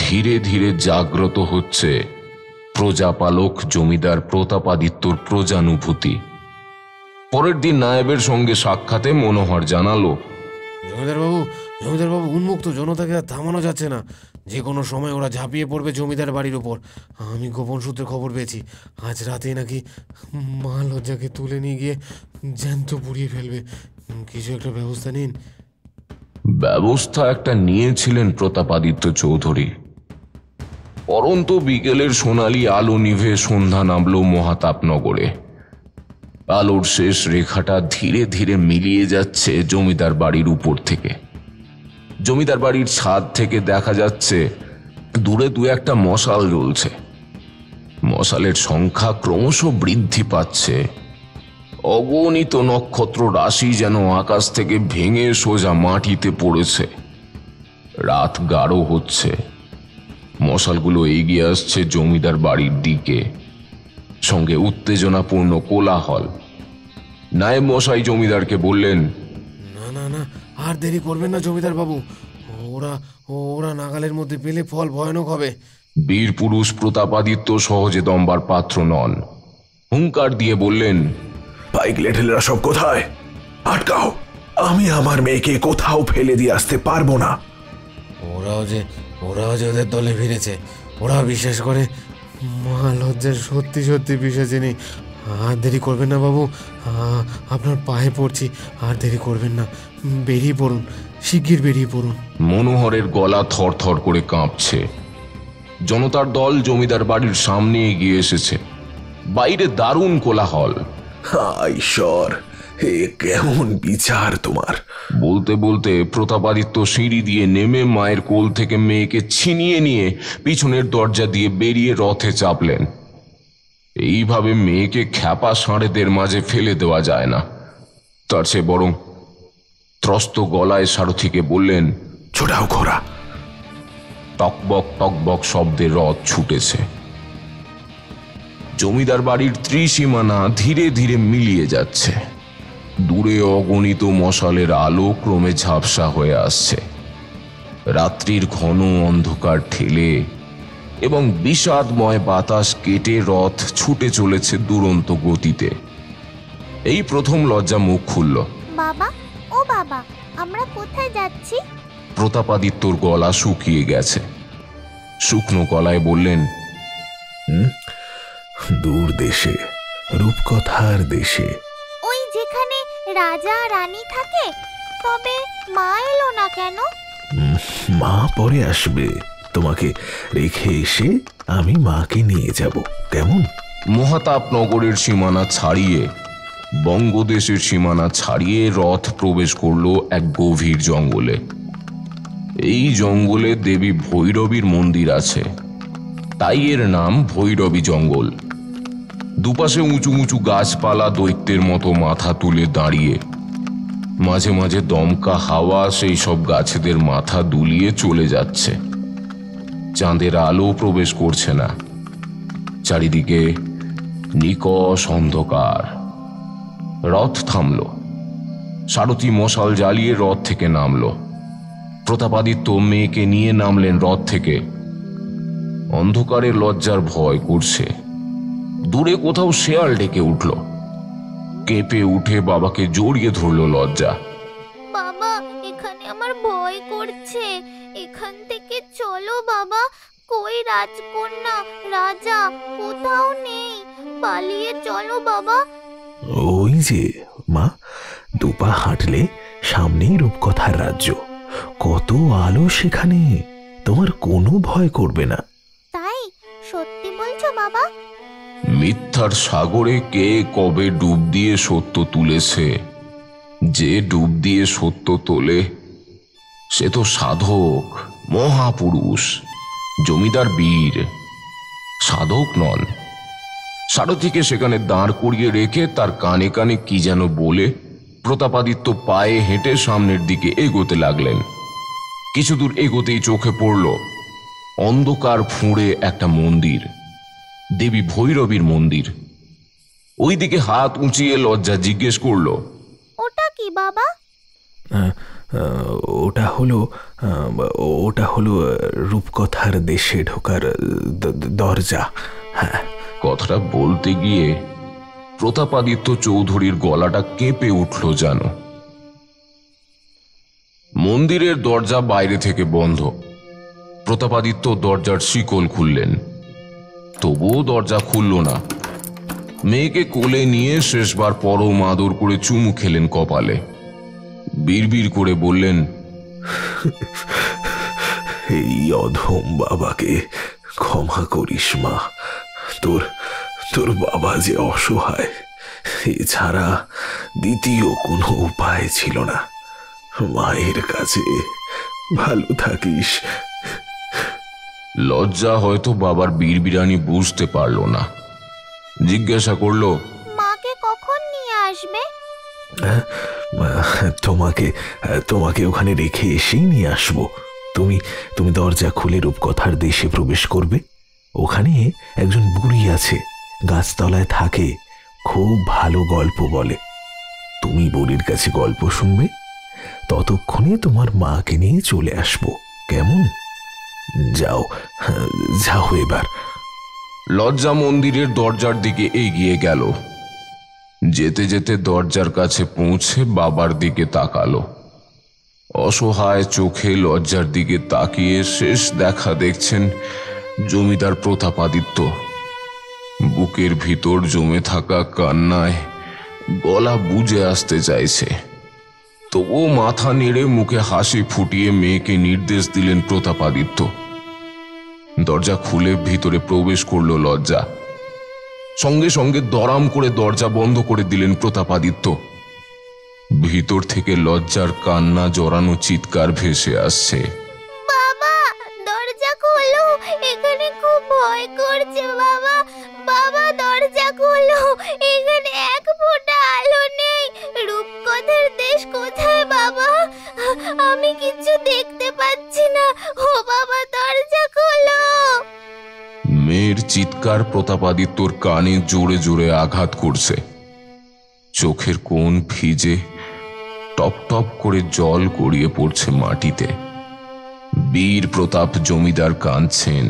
ধীরে ধীরে জাগ্রত হচ্ছে প্রজাপালক জমিদার প্রতাপাদিত্যর প্রজানুভূতি। পরের দিন নায়েবের সঙ্গে সাক্ষাতে মনোহর জানালো, জমিদারবাবু উন্মুক্ত জনতাকে আর থামানো যাচ্ছে না। যে কোনো সময় ওরা ঝাঁপিয়ে পড়বে জমিদার বাড়ির উপর। আমি গোপন সূত্রে খবর পেয়েছি, আজ রাতে নাকি মা লজ্জাকে তুলে নিয়ে গিয়ে জ্যান্ত পুড়িয়ে ফেলবে। কিছু একটা ব্যবস্থা নিন। ব্যবস্থা একটা নিয়েছিলেন প্রতাপাদিত্য চৌধুরী। পরন্ত বিকেলের সোনালি আলো নিভে সন্ধ্যা নামল মহাতাপনগরে। আলোর শেষ রেখাটা ধীরে ধীরে মিলিয়ে যাচ্ছে জমিদার বাড়ির উপর থেকে। জমিদার বাড়ির ছাদ থেকে দেখা যাচ্ছে দূরে দু একটা মশাল জ্বলছে। মশালের সংখ্যা ক্রমশ বৃদ্ধি পাচ্ছে। অগণিত নক্ষত্র রাশি যেন আকাশ থেকে ভেঙে সোজা মাটিতে পড়েছে। রাত গাঢ় হচ্ছে। মশালগুলো এগিয়ে আসছে জমিদার বাড়ির দিকে, সঙ্গে উত্তেজনাপূর্ণ কোলাহল। নায়েব মশাই জমিদারকে বললেন, না না না, আর দেরি করবেন না জমিদার বাবু। ওরা ওরা নাগালের মধ্যে পেলে ফল ভয়ানক হবে। বীর পুরুষ প্রতাপাদিত্য সহজে দম্বার পাত্র নন। হুঙ্কার দিয়ে বললেন, পাইক লেঠেলেরা সব কোথায়? আটকাও, আমি আমার মেয়েকে কোথাও ফেলে দিয়ে আসতে পারবো না। ওরাও যে ওদের দলে ফিরেছে। ওরা বিশ্বাস করে মা লজ্জার সত্যি সত্যি পিসাচিনি। আর দেরি করবেন না বাবু, আপনার পায়ে পড়ছি, আর দেরি করবেন না। বেরিয়ে পড়ুন, শিগগির বেরিয়ে পড়ুন। মনোহরের গলা থরথর করে কাঁপছে। জনতার দল জমিদার বাড়ির সামনে এগিয়ে এসেছে। বাইরে দারুণ কোলাহল। ঈশ্বর, হে কেমন বিচার তোমার! বলতে বলতে প্রতাপাদিত্য সিঁড়ি দিয়ে নেমে মায়ের কোল থেকে মেয়েকে ছিনিয়ে নিয়ে পিছনের দরজা দিয়ে বেরিয়ে রথে চাপলেন। এইভাবে মেয়েকে খ্যাপা ষাঁড়েদের মাঝে ফেলে দেওয়া যায় না। তার চেয়ে বরং ত্রস্ত গলায় সারথিকে বললেন, ছোটাও ঘোড়া। টকবক টকবক শব্দে রথ ছুটেছে। জমিদার বাড়ির ত্রিসীমানা ধীরে ধীরে মিলিয়ে যাচ্ছে। দূরে অগণিত মশালের আলো ক্রমে ঝাপসা হয়ে আসছে। রাত্রির ঘন অন্ধকার ঠেলে এবং বিষাদময় বাতাস কেটে রথ ছুটে চলেছে দুরন্ত গতিতে। এই প্রথম লজ্জা মুখ খুলল। বাবা, ও বাবা, আমরা কোথায় যাচ্ছি? প্রতাপাদিত্যর গলা শুকিয়ে গেছে। শুকনো গলায় বললেন, দূর দেশে, রূপকথার দেশে। ওই যেখানে রাজা রানী থাকে। তবে মা এলো না কেন? মা পরে আসবে। তোমাকে রেখে এসে আমি মাকে নিয়ে যাব, কেমন? মহাতাপনগরের সীমানা ছাড়িয়ে, বঙ্গদেশের সীমানা ছাড়িয়ে রথ প্রবেশ করল এক গভীর জঙ্গলে। এই জঙ্গলে দেবী ভৈরবীর মন্দির আছে, তাই এর নাম ভৈরবী জঙ্গল। দুপাশে উঁচু উঁচু গাছপালা দৈত্যের মতো মাথা তুলে দাঁড়িয়ে। মাঝে মাঝে দমকা হাওয়া সেই সব গাছেদের মাথা দুলিয়ে চলে যাচ্ছে। চাঁদের আলো প্রবেশ করছে না। চারিদিকে নিকষ অন্ধকার। রথ থামল। সারথি মশাল জ্বালিয়ে রথ থেকে নামল। প্রতাপাদিত্য মেয়েকে নিয়ে নামলেন রথ থেকে। অন্ধকারে লজ্জার ভয় করছে। দূরে কোথাও শেয়াল ডেকে উঠল। কেঁপে উঠে বাবাকে জড়িয়ে ধরল লজ্জা। বাবা, এখানে আমার ভয় করছে, এখান থেকে চলো বাবা। কই রাজকন্যা, রাজা কোথাও নেই, পালিয়ে চলো বাবা। ওই যে মা, দুপা হাঁটলে সামনেই রূপকথার রাজ্য, কত আলো সেখানে, তোমার কোনো ভয় করবে না। তাই সত্যি বলছো বাবা? মিথ্যার সাগরে কে কবে ডুব দিয়ে সত্য তুলেছে? যে ডুব দিয়ে সত্য তোলে সে তো সাধক, মহাপুরুষ, জমিদার বীর। সাধক নন। সারথিকে সেখানে দাঁড় করিয়ে রেখে তার কানে কানে কি যেন বলে প্রতাপাদিত্য পায়ে হেঁটে সামনের দিকে এগোতে লাগলেন। কিছু দূর এগোতেই চোখে পড়ল অন্ধকার ফুঁড়ে একটা মন্দির, দেবী ভৈরবীর মন্দির। ওই দিকে হাত উঁচিয়ে লজ্জা জিজ্ঞেস করল, ওটা কি বাবা? ওটা হলো রূপকথার দেশে ঢোকার দরজা। হ্যাঁ। কথাটা বলতে গিয়ে প্রতাপাদিত্য চৌধুরীর গলাটা কেঁপে উঠল যেন। মন্দিরের দরজা বাইরে থেকে বন্ধ। প্রতাপাদিত্য দরজার শিকল খুললেন, তবুও দরজা খুলল না। মেয়েকে কোলে নিয়ে শেষবার পরম আদর করে চুমু খেলেন কপালে। বিড়বিড় করে বললেন, এই অধম বাবাকে ক্ষমা করিস মা। তোর বাবা যে অসহায়, এছাড়া দ্বিতীয় কোনো উপায় ছিল না। মায়ের কাছে ভালো থাকিস। লজ্জা হয়তো বাবার বিড়বিড়ানি বুঝতে পারল না। জিজ্ঞাসা করল, মাকে কখন নিয়ে আসবে? তোমাকে ওখানে রেখে এসেই নিয়ে আসবো। তুমি দরজা খুলে রূপকথার দেশে প্রবেশ করবে। ওখানে একজন বুড়ি আছে, গাছতলায় থাকে, খুব ভালো গল্প বলে। তুমি বুড়ির কাছে গল্প শুনবে, ততক্ষণে তোমার মাকে নিয়ে চলে আসবো। কেমন? যাও এবার। লজ্জা মন্দিরের দরজার দিকে এগিয়ে গেল। যেতে যেতে দরজার কাছে পৌঁছে বাবার দিকে তাকালো। অসহায় চোখে লজ্জার দিকে তাকিয়ে শেষ দেখা দেখছেন জমিদার প্রতাপাদিত্য। বুকের ভিতর জমে থাকা কান্নায় গলা বুজে আসতে চাইছে, তবুও মাথা নেড়ে মুখে হাসি ফুটিয়ে মেয়েকে নির্দেশ দিলেন প্রতাপাদিত্য। দরজা খুলে ভিতরে প্রবেশ করল লজ্জা। সঙ্গে সঙ্গে দরাম করে দরজা বন্ধ করে দিলেন প্রতাপাদিত্য। ভিতর থেকে লজ্জার কান্না জড়ানো চিৎকার ভেসে আসছে, বাবা দরজা খোলো, এখানে খুব ভয় করছে বাবা। বাবা দরজা খোলো, এখানে এক ফোঁটা আলো নেই। রূপকথার দেশ কোথায় বাবা? আমি কিছু দেখতে পাচ্ছি না। ও বাবা দরজা খোলো। মেয়ের চিৎকার প্রতাপাদিত্যর কানে জোরে জোরে আঘাত করছে। চোখের কোণ ভিজে টপ টপ করে জল গড়িয়ে পড়ছে মাটিতে। বীর প্রতাপ জমিদার কাঁদছেন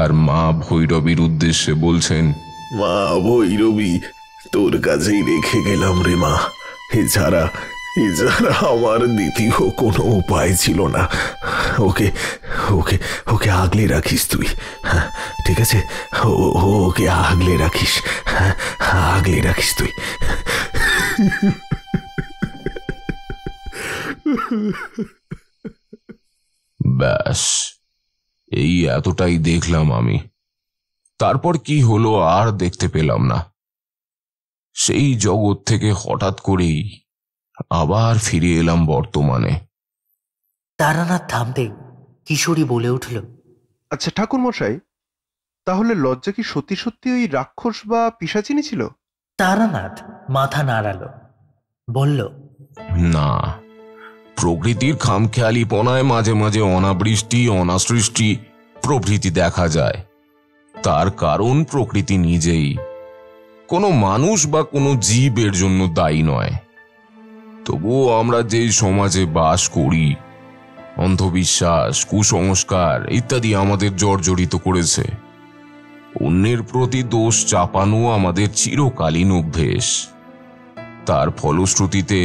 আর মা ভৈরবীর উদ্দেশ্যে বলছেন, মা ভৈরবী, তোর কাছেই রেখে গেলাম রে মা। এছাড়া আমার দ্বিতীয় কোনো উপায় ছিল না। ওকে আগলে রাখিস তুই। হ্যাঁ ঠিক আছে, ওকে আগলে রাখিস। হ্যাঁ আগলে রাখিস তুই। ব্যাস, এই এতটাই দেখলাম আমি। তারপর কি হলো আর দেখতে পেলাম না। সেই জগৎ থেকে হঠাৎ করেই আবার ফিরে এলাম বর্তমানে। তারানাথ থামতে কিশোরী বলে উঠল, আচ্ছা ঠাকুর মশাই, তাহলে লজ্জা কি সত্যি সত্যি ওই রাক্ষস বা পিশাচিনী ছিল? তারানাথ মাথা নাড়ালো, বলল, না, প্রকৃতির খামখেয়ালিপনায় মাঝে মাঝে অনাবৃষ্টি অনাসৃষ্টি প্রভৃতি দেখা যায়। তার কারণ প্রকৃতি নিজেই, কোনো মানুষ বা কোনো জীব এর জন্য দায়ী নয়। তবুও আমরা যেই সমাজে বাস করি, অন্ধবিশ্বাস, কুসংস্কার ইত্যাদি আমাদের জর্জরিত করেছে। অন্যের প্রতি দোষ চাপানো আমাদের চিরকালীন অভ্যেস। তার ফলশ্রুতিতে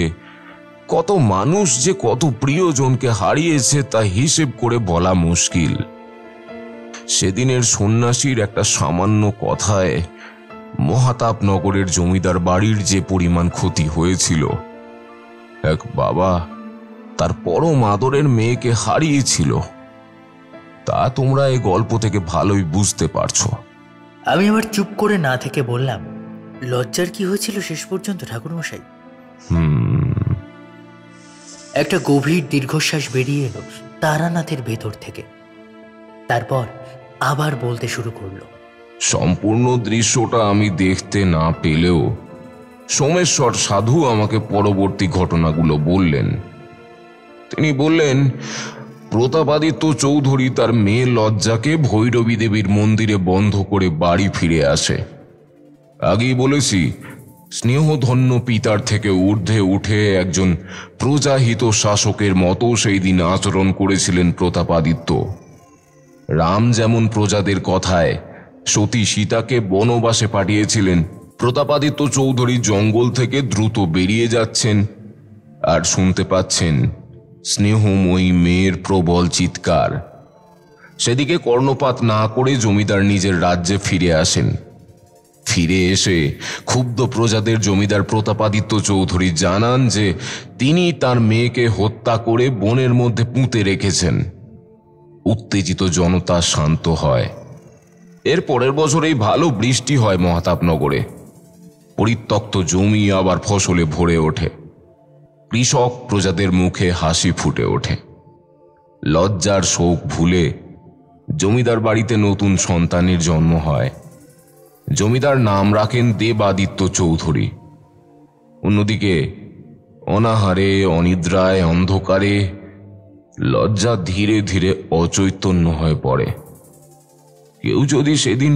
কত মানুষ যে কত প্রিয়জনকে হারিয়েছে তা হিসেব করে বলা মুশকিল। সেদিনের সন্ন্যাসীর একটা সামান্য কথায় মহাতাপনগরের জমিদার বাড়ির যে পরিমাণ ক্ষতি হয়েছিল, এক বাবা তার পরম আদরের মেয়েকে হারিয়েছিল, তা তোমরা এই গল্প থেকে ভালোই বুঝতে পারছো। আমি আবার চুপ করে না থেকে বললাম, লজ্জার কি হয়েছিল শেষ পর্যন্ত ঠাকুরমশাই? একটা গভীর দীর্ঘশ্বাস বেরিয়ে এলো তারানাথের ভেতর থেকে। তারপর আবার বলতে শুরু করলো। সম্পূর্ণ দৃশ্যটা আমি দেখতে না পেলেও সোমেশ্বর সাধু আমাকে পরবর্তী ঘটনাগুলো বললেন। তিনি বললেন, প্রতাপাদিত্য চৌধুরী তার মেয়ে লজ্জাকে ভৈরবী দেবীর মন্দিরে বন্ধ করে বাড়ি ফিরে আসে। আগেই বলেছি, স্নেহধন্য পিতার থেকে ঊর্ধ্বে উঠে একজন প্রজাহিত শাসকের মতো সেই দিন আচরণ করেছিলেন প্রতাপাদিত্য। রাম যেমন প্রজাদের কথায় সতী সীতাকে বনবাসে পাঠিয়েছিলেন, প্রতাপাদিত্য চৌধুরী জঙ্গল থেকে দ্রুত বেরিয়ে যাচ্ছেন আর শুনতে পাচ্ছেন স্নেহময়ী মেয়ের প্রবল চিৎকার। সেদিকে কর্ণপাত না করে জমিদার নিজের রাজ্যে ফিরে আসেন। ফিরে এসে ক্ষুব্ধ প্রজাদের জমিদার প্রতাপাদিত্য চৌধুরী জানান যে তিনি তার মেয়েকে হত্যা করে বনের মধ্যে পুঁতে রেখেছেন। উত্তেজিত জনতা শান্ত হয়। এর পরের বছরেই ভালো বৃষ্টি হয় মহাতাপনগরে। পরিত্যক্ত জমি আবার ফসলে ভরে ওঠে। কৃষক প্রজাদের মুখে হাসি ফুটে ওঠে। লজ্জার শোক ভুলে জমিদার বাড়িতে নতুন সন্তানের জন্ম হয়। জমিদার নাম রাখেন দেবাদিত্য চৌধুরী। অন্যদিকে অনাহারে, অনিদ্রায়, অন্ধকারে লজ্জা ধীরে ধীরে অচৈতন্য হয়ে পড়ে। কেউ যদি সেদিন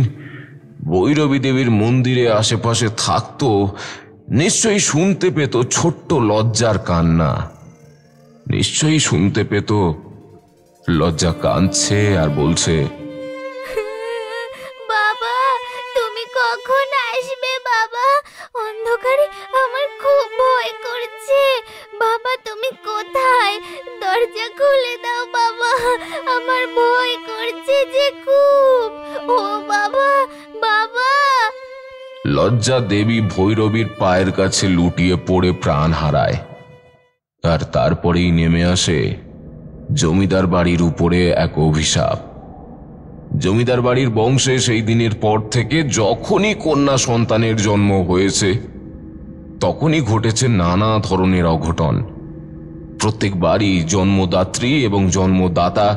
ভৈরবী দেবীর মন্দিরে আশেপাশে থাকতো, নিশ্চয়ই শুনতে পেত ছোট্ট লজ্জার কান্না। নিশ্চয়ই শুনতে পেত লজ্জা কাঁদছে আর বলছে, বাবা তুমি কখন আসবে? বাবা, অন্ধকারে আমার খুব ভয় করছে। বাবা তুমি কোথায়? দরজা খুলে দাও বাবা, আমার ভয় করছে যে খুব। ও বাবা, বাবা। লজ্জা দেবী ভৈরবীর পায়ের কাছে লুটিয়ে পড়ে প্রাণ হারায়। আর তারপরেই নেমে আসে জমিদার বাড়ির উপরে এক অভিশাপ। জমিদার বাড়ির বংশে সেই দিনের পর থেকে যখনই কন্যা সন্তানের জন্ম হয়েছে, তখনই ঘটেছে নানা ধরনের অঘটন। প্রত্যেকবারই জন্মদাত্রী এবং জন্মদাতা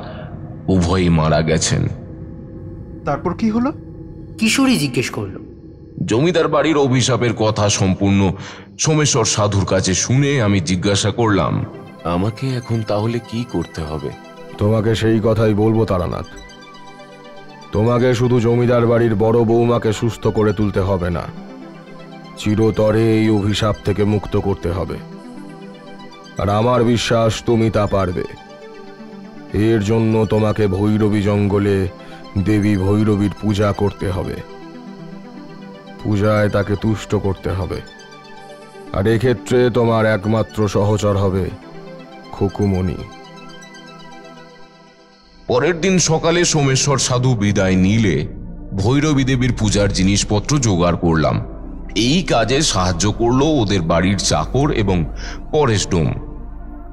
উভয়ই মারা গেছেন। তারপর কি হলো? কিশোরী জিজ্ঞেস করলো। জমিদার বাড়ির অভিশাপের কথা সম্পূর্ণ সোমেশ্বর সাধুর কাছে শুনে আমি জিজ্ঞাসা করলাম, আমাকে এখন তাহলে কি করতে হবে? তোমাকে সেই কথাই বলবো তারানাথ। তোমাকে শুধু জমিদার বাড়ির বড় বৌমাকে সুস্থ করে তুলতে হবে না, চিরতরে এই অভিশাপ থেকে মুক্ত করতে হবে। আর আমার বিশ্বাস তুমি তা পারবে। এর জন্য তোমাকে ভৈরবী জঙ্গলে দেবী ভৈরবীর পূজা করতে হবে। পূজায় তাকে তুষ্ট করতে হবে। আর এক্ষেত্রে তোমার একমাত্র সহচর হবে খুকুমণি। পরের দিন সকালে সোমেশ্বর সাধু বিদায় নিলে ভৈরবী দেবীর পূজার জিনিসপত্র জোগাড় করলাম। এই কাজে সাহায্য করলো ওদের বাড়ির চাকর এবং পরেশ ডোম।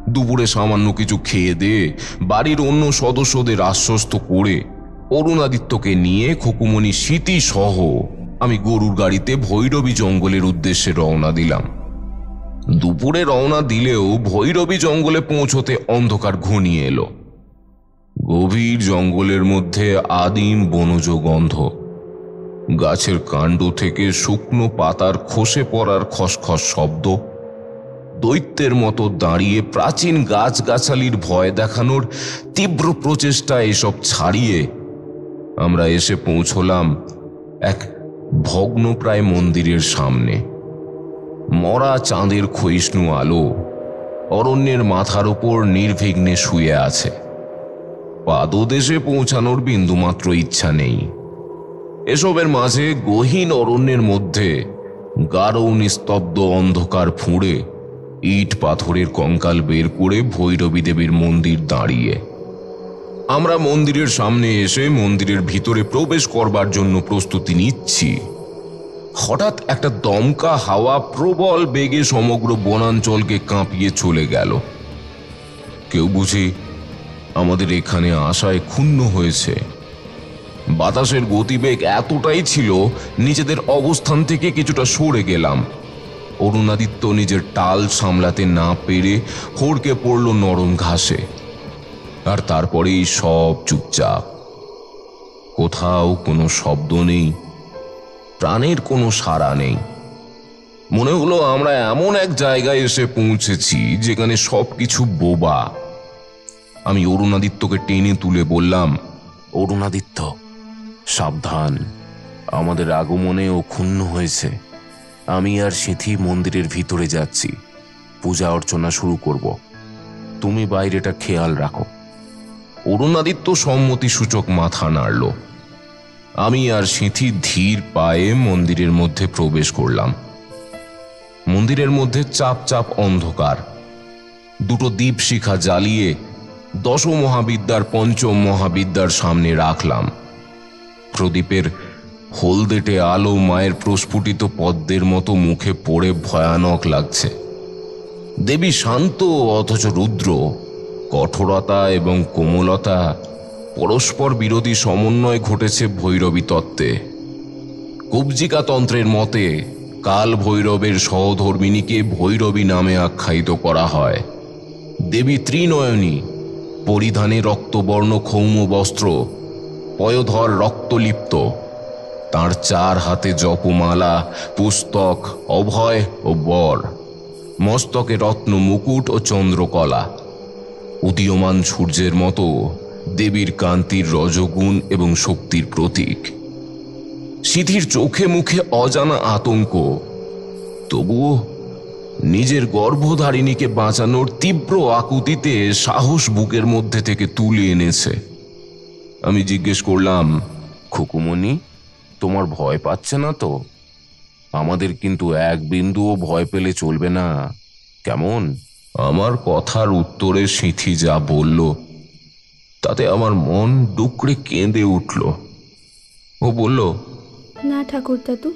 দুপুরে সামান্য কিছু খেয়ে দিয়ে বাড়ির অন্য সদস্যদের আশ্বস্ত করে অরুণাদিত্যকে নিয়ে খুকুমণি স্মৃতি সহ আমি গরুর গাড়িতে ভৈরবী জঙ্গলের উদ্দেশ্যে রওনা দিলাম। দুপুরে রওনা দিলেও ভৈরবী জঙ্গলে পৌঁছতে অন্ধকার ঘনিয়ে এলো। গভীর জঙ্গলের মধ্যে আদিম বনজ গন্ধ। গাছের কাণ্ড থেকে শুকনো পাতার খসে পড়ার খসখস শব্দ। দৈত্যের মতো দাঁড়িয়ে প্রাচীন গাছগাছালির ভয় দেখানোর তীব্র প্রচেষ্টা এসব ছাড়িয়ে আমরা এসে পৌঁছলাম এক ভগ্নপ্রায় মন্দিরের সামনে। মরা চাঁদের ক্ষয়িষ্ণু আলো অরণ্যের মাথার উপর নির্বিঘ্নে শুয়ে আছে। পাদদেশে পৌঁছানোর বিন্দুমাত্র ইচ্ছা নেই। এসবের মাঝে গহীন অরণ্যের মধ্যে গাঢ় নিস্তব্ধ অন্ধকার ফুঁড়ে ইট পাথরের কঙ্কাল বের করে ভৈরবী দেবীর মন্দির দাঁড়িয়ে। আমরা মন্দিরের সামনে এসে মন্দিরের ভিতরে প্রবেশ করবার জন্য প্রস্তুতি নিচ্ছি। হঠাৎ একটা দমকা হাওয়া প্রবল বেগে সমগ্র বনাঞ্চলকে কাঁপিয়ে চলে গেল। কেউ বুঝি আমাদের এখানে আসায় ক্ষুণ্ণ হয়েছে। বাতাসের গতিবেগ এতটাই ছিল, নিজেদের অবস্থান থেকে কিছুটা সরে গেলাম। অরুণাদিত্য নিজের টাল সামলাতে না পেরে হড়কে পড়ল নরম ঘাসে। আর তারপরেই সব চুপচাপ। কোথাও কোনো শব্দ নেই, প্রাণের কোনো সাড়া নেই। মনে হলো আমরা এমন এক জায়গায় এসে পৌঁছেছি যেখানে সবকিছু বোবা। আমি অরুণাদিত্যকে টেনে তুলে বললাম, অরুণাদিত্য, সাবধান, আমাদের আগমনে ও ক্ষুণ্ণ হয়েছে। আমি আর সিথি মন্দিরের ভিতরে যাচ্ছি, পূজা অর্চনা শুরু করব। তুমি বাইরেটা খেয়াল রাখো। অরুণাদিত্য সম্মতিসূচক মাথা নাড়ল। আমি আর সিথি ধীর পায়ে মন্দিরের মধ্যে প্রবেশ করলাম। মন্দিরের মধ্যে চাপ চাপ অন্ধকার। দুটো দীপশিখা জ্বালিয়ে দশ মহাবিদ্যার পঞ্চম মহাবিদ্যার সামনে রাখলাম। প্রদীপের হলদেটে আলো মায়ের প্রস্ফুটিত পদ্মের মতো মুখে পড়ে ভয়ানক লাগছে। দেবী শান্ত অথচ রুদ্র, কঠোরতা এবং কোমলতা পরস্পর বিরোধী সমন্বয় ঘটেছে ভৈরবী তত্ত্বে। কুব্জিকা তন্ত্রের মতে কাল ভৈরবের সহধর্মিণীকে ভৈরবী নামে আখ্যায়িত করা হয়। দেবী ত্রিনয়নী, পরিধানে রক্তবর্ণ ক্ষৌম বস্ত্র, পয়োধর রক্তলিপ্ত। তাঁর 4 হাতে জপমালা, পুস্তক, অভয় ও বর, মস্তকে রত্ন মুকুট ও চন্দ্রকলা। উদীয়মান সূর্যের মতো দেবীর কান্তির রজগুণ এবং শক্তির প্রতীক। সিথির চোখে মুখে অজানা আতঙ্ক, তবুও নিজের গর্ভধারিণীকে বাঁচানোর তীব্র আকুতিতে সাহস বুকের মধ্যে থেকে তুলে এনেছে। আমি জিজ্ঞেস করলাম, খুকুমণি, তোমার ভয় পাচ্ছে না তো? আমাদের কিন্তু এক বিন্দুও ভয় পেলে চলবে না, কেমন? আমার কথার উত্তরে সিথি যা বলল তাতে আমার মন ডুকরে কেঁদে উঠল। ও বলল, না ঠাকুর দাদু,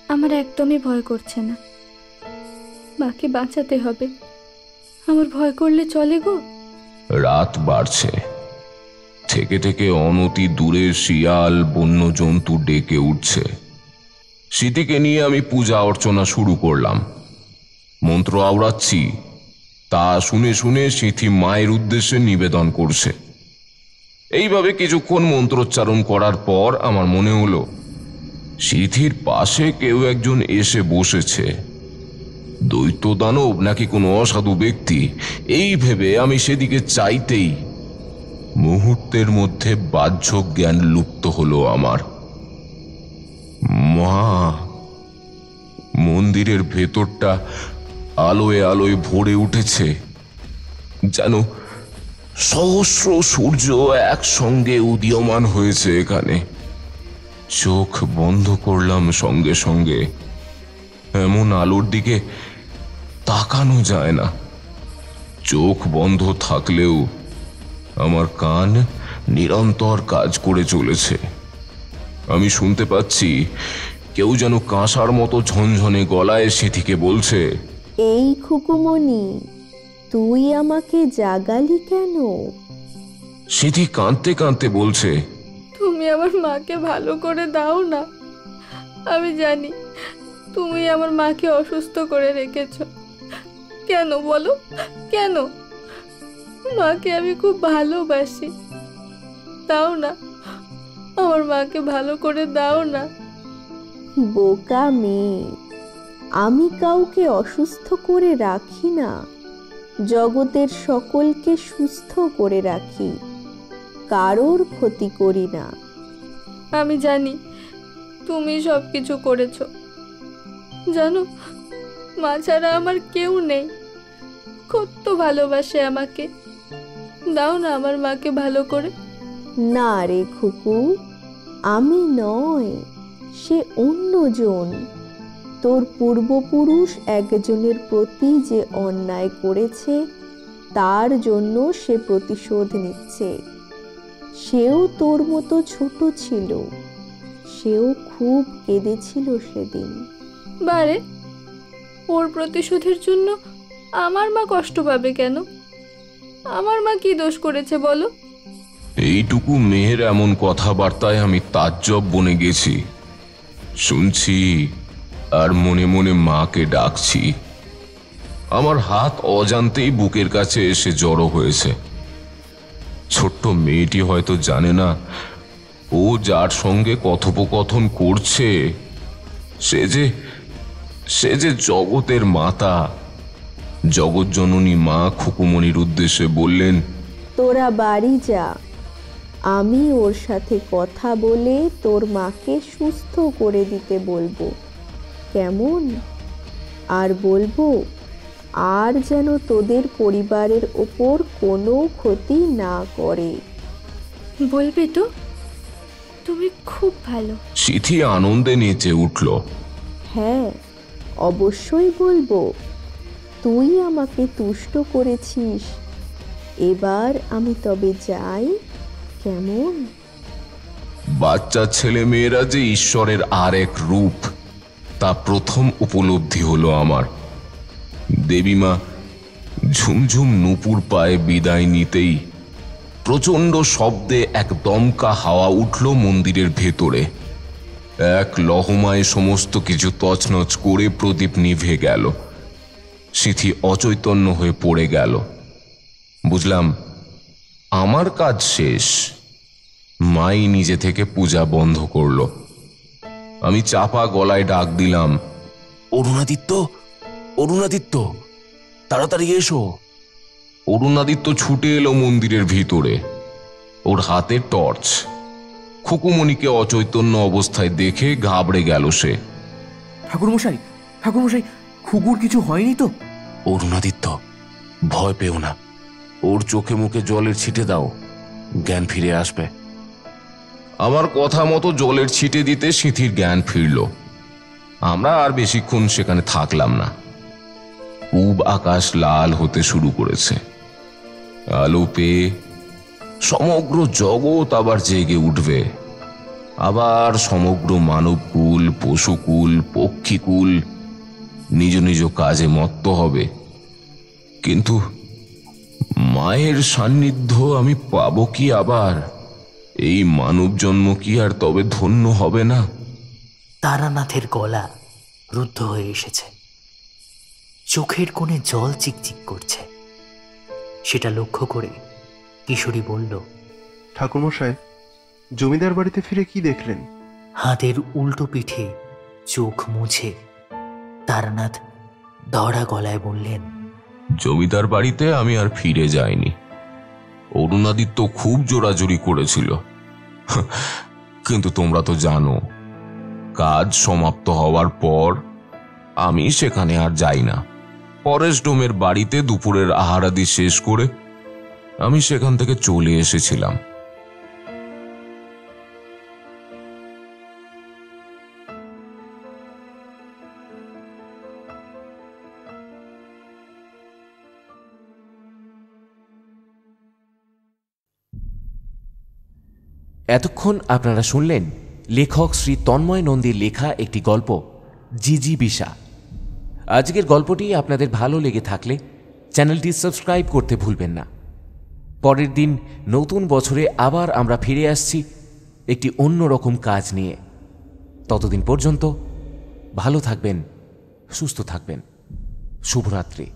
আমার একদমই ভয় করছে না। মাকে বাঁচাতে হবে, আমার ভয় করলে চলে গো। রাত বাড়ছে। থেকে থেকে অনতি দূরে শিয়াল, বন্য জন্তু ডেকে উঠছে। সিথিকে নিয়ে আমি পূজা অর্চনা শুরু করলাম। মন্ত্র আওড়াচ্ছি, তা শুনে শুনে সিথি মায়ের উদ্দেশ্যে নিবেদন করছে। এইভাবে কিছুক্ষণ মন্ত্রোচ্চারণ করার পর আমার মনে হলো সিথির পাশে কেউ একজন এসে বসেছে। দৈত্য দানব নাকি কোনো অসাধু ব্যক্তি, এই ভেবে আমি সেদিকে চাইতেই মুহূর্তের মধ্যে বাহ্য জ্ঞান লুপ্ত হলো আমার। মা! মন্দিরের ভেতরটা আলোয় আলোয় ভরে উঠেছে, যেন সহস্র সূর্য একসঙ্গে উদীয়মান হয়েছে এখানে। চোখ বন্ধ করলাম সঙ্গে সঙ্গে। এমন আলোর দিকে তাকানো যায় না। চোখ বন্ধ থাকলেও আমার কান নিরন্তর কাজ করে চলেছে। আমি শুনতে পাচ্ছি কেউ যেন কাঁসার মতো ঝনঝনে গলায় সিথিকে বলছে, এই খুকুমণি, তুই আমাকে জাগালি কেন? সিথি কাঁদতে কাঁদতে বলছে, তুমি আমার মাকে ভালো করে দাও না। আমি জানি তুমি আমার মাকে অসুস্থ করে রেখেছ। কেন বলো, কেন? মাকে আমি খুব ভালোবাসি, দাও না, আমার মাকে ভালো করে দাও না। বোকা মেয়ে, আমি কাউকে অসুস্থ করে রাখি না, জগতের সকলকে সুস্থ করে রাখি, কারোর ক্ষতি করি না। আমি জানি তুমি সব কিছু করেছ। জানো, মা ছাড়া আমার কেউ নেই। কত ভালোবাসে আমাকে। দাও না আমার মাকে ভালো করে। না রে খুকু, আমি নয়, সে অন্যজন। তোর পূর্বপুরুষ একজনের প্রতি যে অন্যায় করেছে তার জন্য সে প্রতিশোধ নিচ্ছে। সেও তোর মতো ছোট ছিল, সেও খুব কেঁদেছিল সেদিন। বারে, ওর প্রতিশোধের জন্য আমার মা কষ্ট পাবে কেন? আমার মা কি দোষ করেছে বলো? এইটুকু মেয়ের এমন কথাবার্তায় আমি তাজ্জব বনে গেছি। শুনছি আর মনে মনে মাকে ডাকছি। আমার হাত অজান্তেই বুকের কাছে এসে জড়ো হয়েছে। ছোট্ট মেয়েটি হয়তো জানে না ও যার সঙ্গে কথোপকথন করছে সে যে জগতের মাতা। জগৎজননী মা খুকুমণির উদ্দেশ্যে বললেন, তোরা বাড়ি যা, আমি ওর সাথে কথা বলে তোর মাকে সুস্থ করে দিতে বলবো, কেমন? আর বলবো আর যেন তোদের পরিবারের ওপর কোনো ক্ষতি না করে। বলবে তো? তুমি খুব ভালো। সিথি আনন্দে নেচে উঠল। হ্যাঁ, অবশ্যই বলবো। তুই আমাকে তুষ্ট করেছিস, এবার আমি তবে যাই, কেমন? বাচ্চা ছেলে মেয়েরা যে ঈশ্বরের আর এক রূপ তা প্রথম উপলব্ধি হলো আমার। দেবীমা ঝুমঝুম নূপুর পায়ে বিদায় নিতেই প্রচণ্ড শব্দে এক দমকা হাওয়া উঠল মন্দিরের ভেতরে। এক লহমায় সমস্ত কিছু তছনছ করে প্রদীপ নিভে গেল। সিথি অচৈতন্য হয়ে পড়ে গেল। বুঝলাম আমার কাজ শেষ। মাই নিজে থেকে পূজা বন্ধ করল। আমি চাপা গলায় ডাক দিলাম, অরুণাদিত্য, অরুণাদিত্য, তাড়াতাড়ি এসো। অরুণাদিত্য ছুটে এলো মন্দিরের ভিতরে। ওর হাতে টর্চ। খুকুমণিকে অচৈতন্য অবস্থায় দেখে ঘাবড়ে গেল সে। ঠাকুরমশাই, ঠাকুরমশাই, খুকুর কিছু হয়নি তো? অরুণাদিত্য, ভয় পেও না। ওর চোখে মুখে জলের ছিটে দাও, জ্ঞান ফিরে আসবে। আমার কথা মতো জলের ছিটে দিতে সিথির জ্ঞান ফিরল। আমরা আর বেশিক্ষণ সেখানে থাকলাম না। পূব আকাশ লাল হতে শুরু করেছে। আলো পেয়ে সমগ্র জগৎ আবার জেগে উঠবে। আবার সমগ্র মানবকুল, পশুকুল, পক্ষীকুল নিজ নিজ কাজে মত্ত হবে। কিন্তু মায়ের সান্নিধ্য আমি পাবো কি আবার? এই মানব জন্ম কি আর তবে ধন্য হবে না? তারানাথের গলা রুদ্ধ হয়ে এসেছে। চোখের কোণে জল চিকচিক করছে। সেটা লক্ষ্য করে কিশোরী বলল, ঠাকুরমশাই, জমিদার বাড়িতে ফিরে কি দেখলেন? হাতের উল্টো পিঠে চোখ মুছে তারানাথ ধরা গলায় বললেন, জমিদার বাড়িতে আমি আর ফিরে যাইনি। অরুণাদিত্য খুব জোরাজুরি করেছিল, কিন্তু তোমরা তো জানো কাজ সমাপ্ত হওয়ার পর আমি সেখানে আর যাই না। ফরেস্ট ডোমের বাড়িতে দুপুরের আহারাদি শেষ করে আমি সেখান থেকে চলে এসেছিলাম। এতক্ষণ আপনারা শুনলেন লেখক শ্রী তন্ময় নন্দীর লেখা একটি গল্প, জিজি বিশা। আজকের গল্পটি আপনাদের ভালো লেগে থাকলে চ্যানেলটি সাবস্ক্রাইব করতে ভুলবেন না। পরের দিন নতুন বছরে আবার আমরা ফিরে আসছি একটি অন্যরকম কাজ নিয়ে। ততদিন পর্যন্ত ভালো থাকবেন, সুস্থ থাকবেন। শুভরাত্রি।